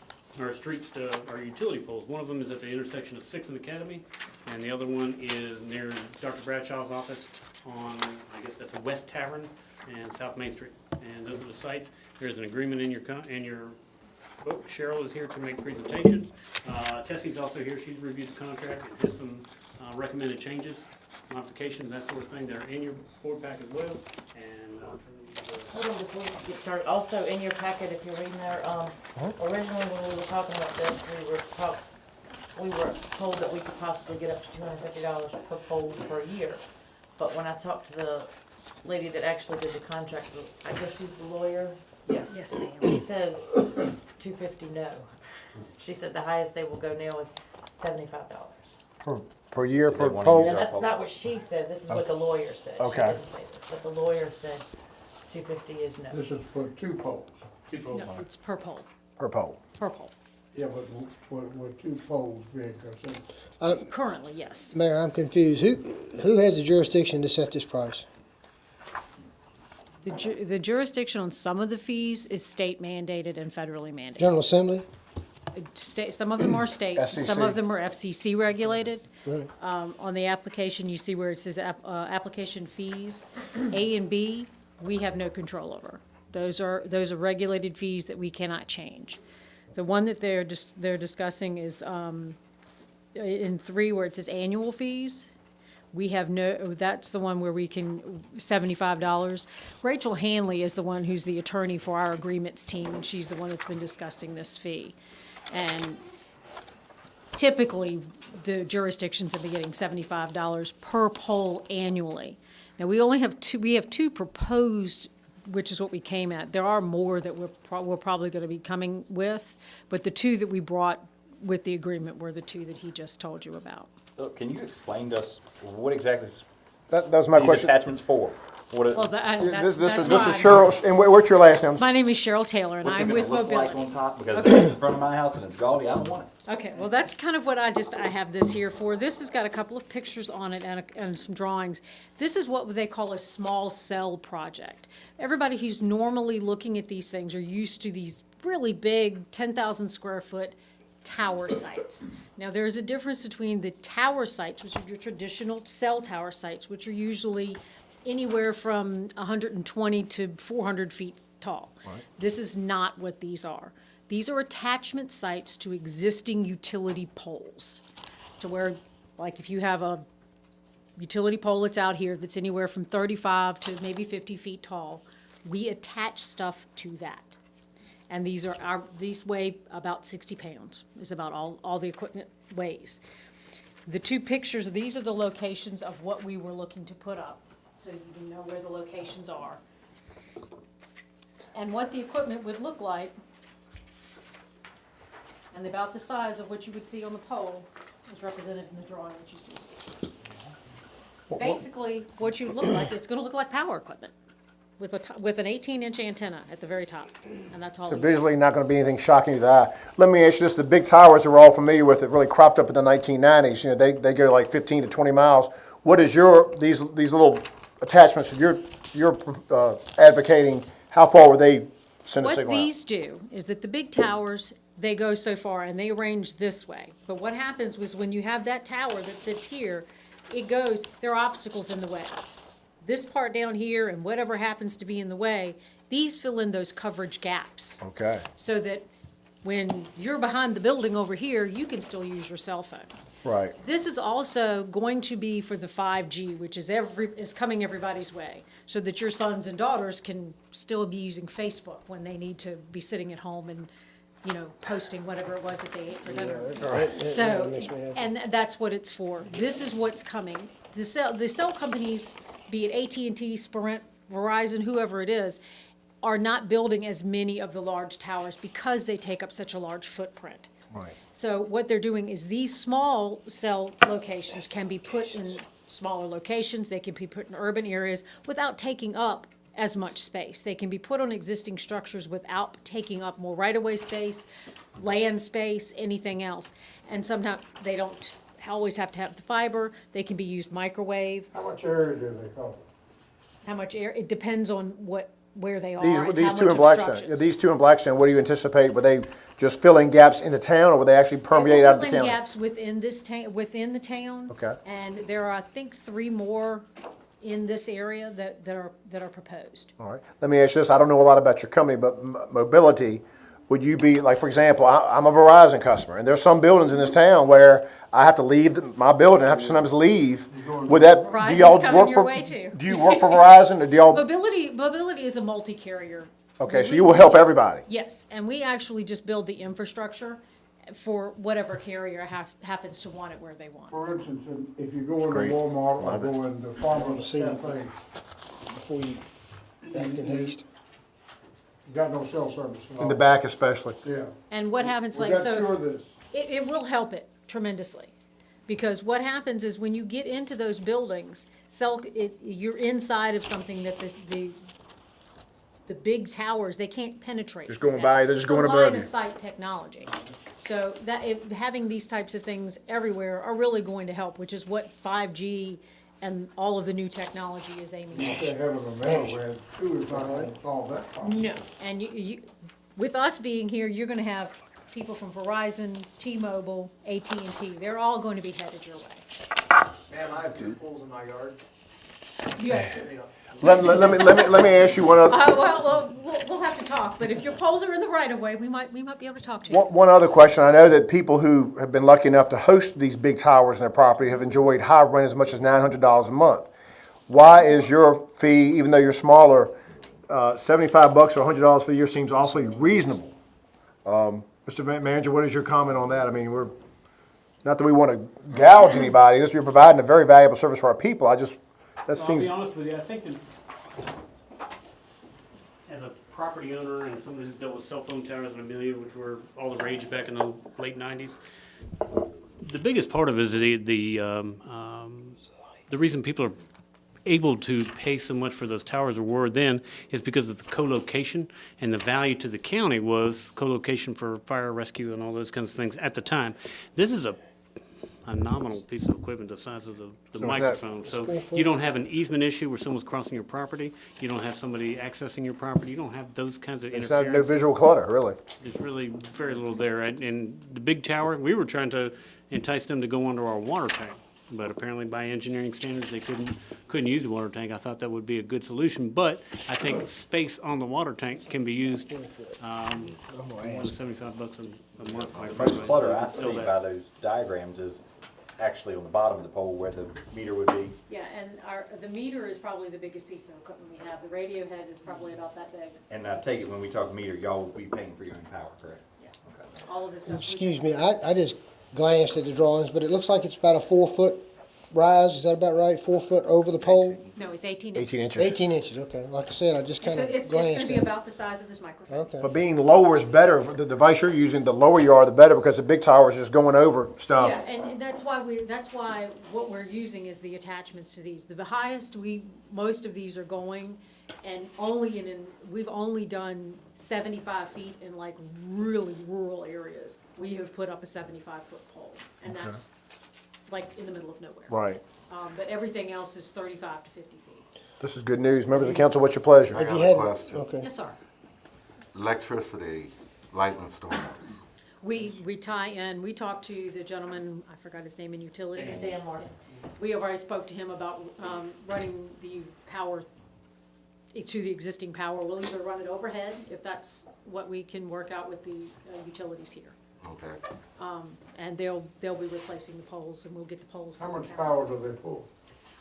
[SPEAKER 3] Our utility poles. One of them is at the intersection of 6th and Academy, and the other one is near Dr. Bradshaw's office on, I guess that's West Tavern and South Main Street. And those are the sites. There's an agreement in your book. Cheryl is here to make presentation. Tessie's also here. She's reviewed the contract and has some recommended changes, modifications, that sort of thing that are in your board pack as well. And
[SPEAKER 20] Hold on before we get started. Also, in your packet, if you're reading there, originally when we were talking about this, we were told that we could possibly get up to $250 per pole per year. But when I talked to the lady that actually did the contract, I guess she's the lawyer. Yes.
[SPEAKER 16] Yes, ma'am.
[SPEAKER 20] She says 250 no. She said the highest they will go now is $75.
[SPEAKER 1] Per year, per
[SPEAKER 2] wanna
[SPEAKER 1] pole?
[SPEAKER 2] use
[SPEAKER 20] And
[SPEAKER 2] our
[SPEAKER 20] that's not what she said. This is what the lawyer said.
[SPEAKER 1] Okay.
[SPEAKER 20] She didn't say this, but the lawyer said 250 is no.
[SPEAKER 8] This is for two poles.
[SPEAKER 16] No, it's per pole,
[SPEAKER 1] Per pole.
[SPEAKER 16] per pole.
[SPEAKER 8] Yeah, but with two poles being considered.
[SPEAKER 16] Currently, yes.
[SPEAKER 17] Mayor, I'm confused. Who has the jurisdiction to set this price?
[SPEAKER 16] The jurisdiction on some of the fees is state mandated and federally mandated.
[SPEAKER 17] General Assembly?
[SPEAKER 16] Some of them are state, some
[SPEAKER 1] FCC.
[SPEAKER 16] of them are FCC regulated.
[SPEAKER 17] Right.
[SPEAKER 16] On the application, you see where it says application fees. A and B, we have no control over. Those are regulated fees that we cannot change. The one that they're discussing is in 3 where it says annual fees. We have that's the one where we can, $75. Rachel Hanley is the one who's the attorney for our agreements team, and she's the one that's been discussing this fee. And typically, the jurisdictions have been getting $75 per pole annually. Now, we have two proposed, which is what we came at. There are more that we're probably going to be coming with, but the 2 that we brought with the agreement were the 2 that he just told you about.
[SPEAKER 2] Can you explain to us what exactly
[SPEAKER 1] That was my
[SPEAKER 2] these
[SPEAKER 1] question.
[SPEAKER 2] attachments for? What
[SPEAKER 16] Well,
[SPEAKER 1] This
[SPEAKER 16] that's
[SPEAKER 1] is
[SPEAKER 16] why
[SPEAKER 1] Cheryl, and what's your last name?
[SPEAKER 16] My name is Cheryl Taylor, and
[SPEAKER 2] What's it
[SPEAKER 16] I'm
[SPEAKER 2] gonna
[SPEAKER 16] with
[SPEAKER 2] look like
[SPEAKER 16] Mobility.
[SPEAKER 2] on top? Because it's in front of my house and it's gaudy, I don't want it.
[SPEAKER 16] Okay, well, that's kind of what I have this here for. This has got a couple of pictures on it and some drawings. This is what they call a small cell project. Everybody who's normally looking at these things are used to these really big 10,000 square foot tower sites. Now, there's a difference between the tower sites, which are your traditional cell tower sites, which are usually anywhere from 120 to 400 feet tall.
[SPEAKER 1] Right.
[SPEAKER 16] This is not what these are. These are attachment sites to existing utility poles. To where, like if you have a utility pole that's out here that's anywhere from 35 to maybe 50 feet tall, we attach stuff to that. And these weigh about 60 pounds, is about all the equipment weighs. The 2 pictures, these are the locations of what we were looking to put up, so you can know where the locations are. And what the equipment would look like, and about the size of what you would see on the pole, is represented in the drawing that you see. Basically, what you would look like, it's gonna look like power equipment, with an 18-inch antenna at the very top, and that's all.
[SPEAKER 1] So
[SPEAKER 16] it is.
[SPEAKER 1] visually, not going to be anything shocking to the eye. Let me ask you this: the big towers that we're all familiar with that really cropped up in the 1990s. You know, they go like 15 to 20 miles. What is these little attachments that you're advocating how far would they send a
[SPEAKER 21] What
[SPEAKER 1] signal out?
[SPEAKER 21] these do is that the big towers, they go so far and they range this way. But what happens was when you have that tower that sits here, it goes, there are obstacles in the way. This part down here and whatever happens to be in the way, these fill in those coverage gaps.
[SPEAKER 1] Okay.
[SPEAKER 21] So that when you're behind the building over here, you can still use your cell phone.
[SPEAKER 1] Right.
[SPEAKER 21] This is also going to be for the 5G, which is coming everybody's way, so that your sons and daughters can still be using Facebook when they need to be sitting at home and, posting whatever it was that they ate for dinner. So, and that's what it's for. This is what's coming. The cell companies, be it AT&T, Sprint, Verizon, whoever it is, are not building as many of the large towers because they take up such a large footprint.
[SPEAKER 1] Right.
[SPEAKER 21] So what they're doing is these small cell locations can be put in smaller locations. They can be put in urban areas without taking up as much space. They can be put on existing structures without taking up more right-of-way space, land space, anything else. And sometimes they don't always have to have the fiber. They can be used microwave.
[SPEAKER 8] How much area do they cover?
[SPEAKER 21] How much air? It depends on where they are and
[SPEAKER 1] These
[SPEAKER 21] how
[SPEAKER 1] two
[SPEAKER 21] much
[SPEAKER 1] in Blackstone,
[SPEAKER 21] obstructions.
[SPEAKER 1] these two in Blackstone, what do you anticipate? Would they just fill in gaps in the town, or would they actually permeate out of the
[SPEAKER 21] Filling
[SPEAKER 1] county?
[SPEAKER 21] gaps within within the town.
[SPEAKER 1] Okay.
[SPEAKER 21] And there are, I think, 3 more in this area that are proposed.
[SPEAKER 1] All right. Let me ask you this. I don't know a lot about your company, but mobility, would you be, like, for example, I'm a Verizon customer, and there's some buildings in this town where I have to leave my building, I have to sometimes leave. Would that, do
[SPEAKER 21] Verizon's
[SPEAKER 1] y'all
[SPEAKER 21] coming
[SPEAKER 1] work
[SPEAKER 21] your
[SPEAKER 1] for,
[SPEAKER 21] way, too.
[SPEAKER 1] do you work for Verizon, or do y'all?
[SPEAKER 21] Mobility is a multi-carrier.
[SPEAKER 1] Okay, so you will help everybody.
[SPEAKER 21] Yes, and we actually just build the infrastructure for whatever carrier happens to want it where they want.
[SPEAKER 8] For instance, if you go into
[SPEAKER 1] great.
[SPEAKER 8] Walmart or
[SPEAKER 1] Love it.
[SPEAKER 8] go into Farmer's
[SPEAKER 17] See it.
[SPEAKER 8] Cafe,
[SPEAKER 17] Before you act in haste.
[SPEAKER 8] you got no cell service at all.
[SPEAKER 1] In the back especially.
[SPEAKER 8] Yeah.
[SPEAKER 21] And what happens,
[SPEAKER 8] We
[SPEAKER 21] like,
[SPEAKER 8] got
[SPEAKER 21] so.
[SPEAKER 8] two of this.
[SPEAKER 21] It will help it tremendously. Because what happens is when you get into those buildings, you're inside of something that the big towers, they can't penetrate.
[SPEAKER 1] Just going
[SPEAKER 21] that.
[SPEAKER 1] by, they're just going
[SPEAKER 21] It's a
[SPEAKER 1] above
[SPEAKER 21] line
[SPEAKER 1] you.
[SPEAKER 21] of sight technology. So having these types of things everywhere are really going to help, which is what 5G and all of the new technology is aiming at.
[SPEAKER 8] They're having a metal red too, is not going to solve that problem.
[SPEAKER 21] No, and with us being here, you're gonna have people from Verizon, T-Mobile, AT&T, they're all going to be headed your way.
[SPEAKER 14] Ma'am, I have 2 pools in my yard.
[SPEAKER 21] Yeah.
[SPEAKER 1] Let me ask you one other.
[SPEAKER 21] Well, we'll have to talk, but if your poles are in the right of way, we might be able to talk to you.
[SPEAKER 1] One other question. I know that people who have been lucky enough to host these big towers in their property have enjoyed high rent as much as $900 a month. Why is your fee, even though you're smaller, $75 or $100 for the year seems awfully reasonable? Mr. Manager, what is your comment on that? I mean, not that we want to gouge anybody. You're providing a very valuable service for our people. That
[SPEAKER 3] I'll
[SPEAKER 1] seems.
[SPEAKER 3] be honest with you, I think that as a property owner and somebody who's dealt with cell phone towers in Amelia, which were all the rage back in the late 90s, the biggest part of it is the reason people are able to pay so much for those towers or were then is because of the co-location, and the value to the county was co-location for fire rescue and all those kinds of things at the time. This is a nominal piece of equipment the size of the
[SPEAKER 1] So it's not-
[SPEAKER 3] microphone. So you don't have an easement issue where someone's crossing your property. You don't have somebody accessing your property. You don't have those kinds of
[SPEAKER 1] It's not
[SPEAKER 3] interference.
[SPEAKER 1] no visual clutter, really.
[SPEAKER 3] There's really very little there. And the big tower, we were trying to entice them to go under our water tank. But apparently by engineering standards, they couldn't use the water tank. I thought that would be a good solution. But I think space on the water tank can be used, more than $75 a month. quite
[SPEAKER 2] The most
[SPEAKER 3] frankly.
[SPEAKER 2] clutter I
[SPEAKER 3] So
[SPEAKER 2] see
[SPEAKER 3] that-
[SPEAKER 2] by those diagrams is actually on the bottom of the pole where the meter would be.
[SPEAKER 21] Yeah, and the meter is probably the biggest piece of equipment we have. The radio head is probably about that big.
[SPEAKER 2] And I take it when we talk meter, y'all will be paying for your own power, correct?
[SPEAKER 21] Yeah. All of this stuff.
[SPEAKER 17] Excuse me, I just glanced at the drawings, but it looks like it's about a 4-foot rise, is that about right? 4 foot over the pole?
[SPEAKER 21] No, it's 18
[SPEAKER 1] 18
[SPEAKER 21] inches.
[SPEAKER 1] inches.
[SPEAKER 17] 18 inches, okay. Like I said, I just kind of
[SPEAKER 21] It's
[SPEAKER 17] glanced
[SPEAKER 21] gonna be
[SPEAKER 17] at it.
[SPEAKER 21] about the size of this microphone.
[SPEAKER 17] Okay.
[SPEAKER 1] But being lower is better. The device you're using, the lower you are, the better, because the big tower is just going over stuff.
[SPEAKER 21] Yeah, and that's why what we're using is the attachments to these. The highest most of these are going, and we've only done 75 feet in like really rural areas. We have put up a 75-foot pole, and that's like in the middle of nowhere.
[SPEAKER 1] Right.
[SPEAKER 21] But everything else is 35 to 50 feet.
[SPEAKER 1] This is good news. Members of council, what's your pleasure?
[SPEAKER 17] Have you
[SPEAKER 10] got a
[SPEAKER 17] had,
[SPEAKER 10] question.
[SPEAKER 17] okay.
[SPEAKER 21] Yes, sir.
[SPEAKER 10] Electricity, lightning storms.
[SPEAKER 21] We tie in, we talked to the gentleman, I forgot his name in utilities.
[SPEAKER 20] Dan Martin.
[SPEAKER 21] We have already spoke to him about, running the power to the existing power. We'll either run it overhead, if that's what we can work out with the utilities here.
[SPEAKER 10] Okay.
[SPEAKER 21] And they'll be replacing the poles, and we'll get the poles.
[SPEAKER 8] How
[SPEAKER 21] to the
[SPEAKER 8] much
[SPEAKER 21] tower.
[SPEAKER 8] power do they pull?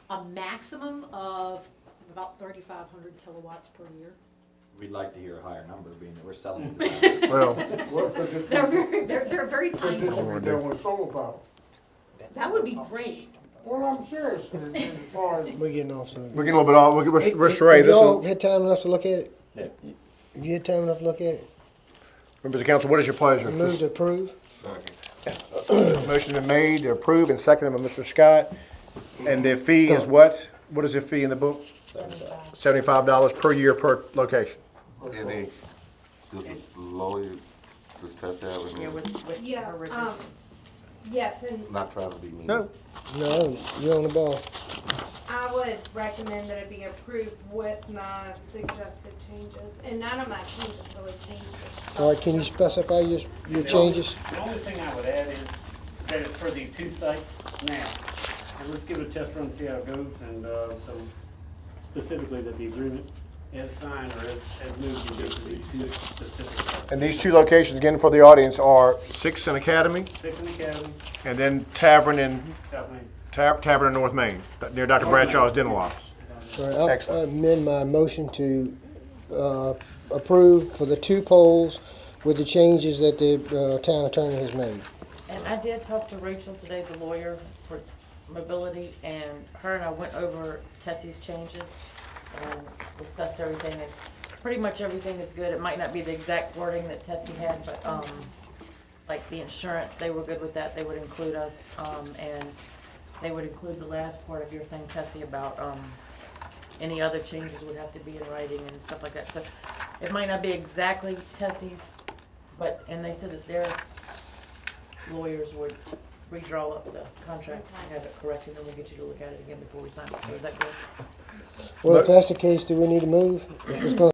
[SPEAKER 21] A maximum of about 3,500 kilowatts per year.
[SPEAKER 2] We'd like to hear a higher number, being that we're selling it.
[SPEAKER 1] Well,
[SPEAKER 8] What if they just
[SPEAKER 21] They're very
[SPEAKER 8] put
[SPEAKER 21] tiny.
[SPEAKER 8] this down with solar power?
[SPEAKER 21] That would be great.
[SPEAKER 8] Well, I'm serious, as far as,
[SPEAKER 17] We're getting off some.
[SPEAKER 1] we're getting a little bit off. We're Sheree.
[SPEAKER 17] Have
[SPEAKER 1] This
[SPEAKER 17] y'all
[SPEAKER 1] is,
[SPEAKER 17] had time enough to look at it?
[SPEAKER 2] Yeah.
[SPEAKER 17] Have you had time enough to look at it?
[SPEAKER 1] members of council, what is your pleasure?
[SPEAKER 17] I move to approve.
[SPEAKER 10] Second.
[SPEAKER 1] Motion been made to approve and seconded by Mr. Scott. And the fee is what? What is the fee in the book? $75 per year per location.
[SPEAKER 10] Any, does the lawyer, does Tessa have any,
[SPEAKER 4] Yeah, yes, and
[SPEAKER 10] not trying to be mean?
[SPEAKER 1] No.
[SPEAKER 17] No, you're on the ball.
[SPEAKER 4] I would recommend that it be approved with my suggested changes, and none of my changes really changed.
[SPEAKER 17] All right, can you specify your changes?
[SPEAKER 3] The only thing I would add is that it's for these two sites now. And let's give it a test run, see how it goes, and so specifically that the agreement as signed or as moved to these two specific sites.
[SPEAKER 1] And these two locations, again, for the audience, are Sixth and Academy,
[SPEAKER 3] Sixth and Academy,
[SPEAKER 1] and then Tavern in
[SPEAKER 3] South Main.
[SPEAKER 1] Tavern in North Main, near Dr. Bradshaw's dental office.
[SPEAKER 17] All right, I'll
[SPEAKER 1] Excellent.
[SPEAKER 17] amend my motion to approve for the two polls with the changes that the town attorney has made.
[SPEAKER 20] And I did talk to Rachel today, the lawyer for mobility, and her and I went over Tessie's changes and discussed everything, and pretty much everything is good. It might not be the exact wording that Tessie had, but, like the insurance, they were good with that. They would include us, and they would include the last part of your thing, Tessie, about, any other changes would have to be in writing and stuff like that. So it might not be exactly Tessie's, but, and they said that their lawyers would redraw up the contract and have it corrected, and we'll get you to look at it again before we sign it. So is that good?
[SPEAKER 17] Well, if that's the case, do we need to move? If it's gonna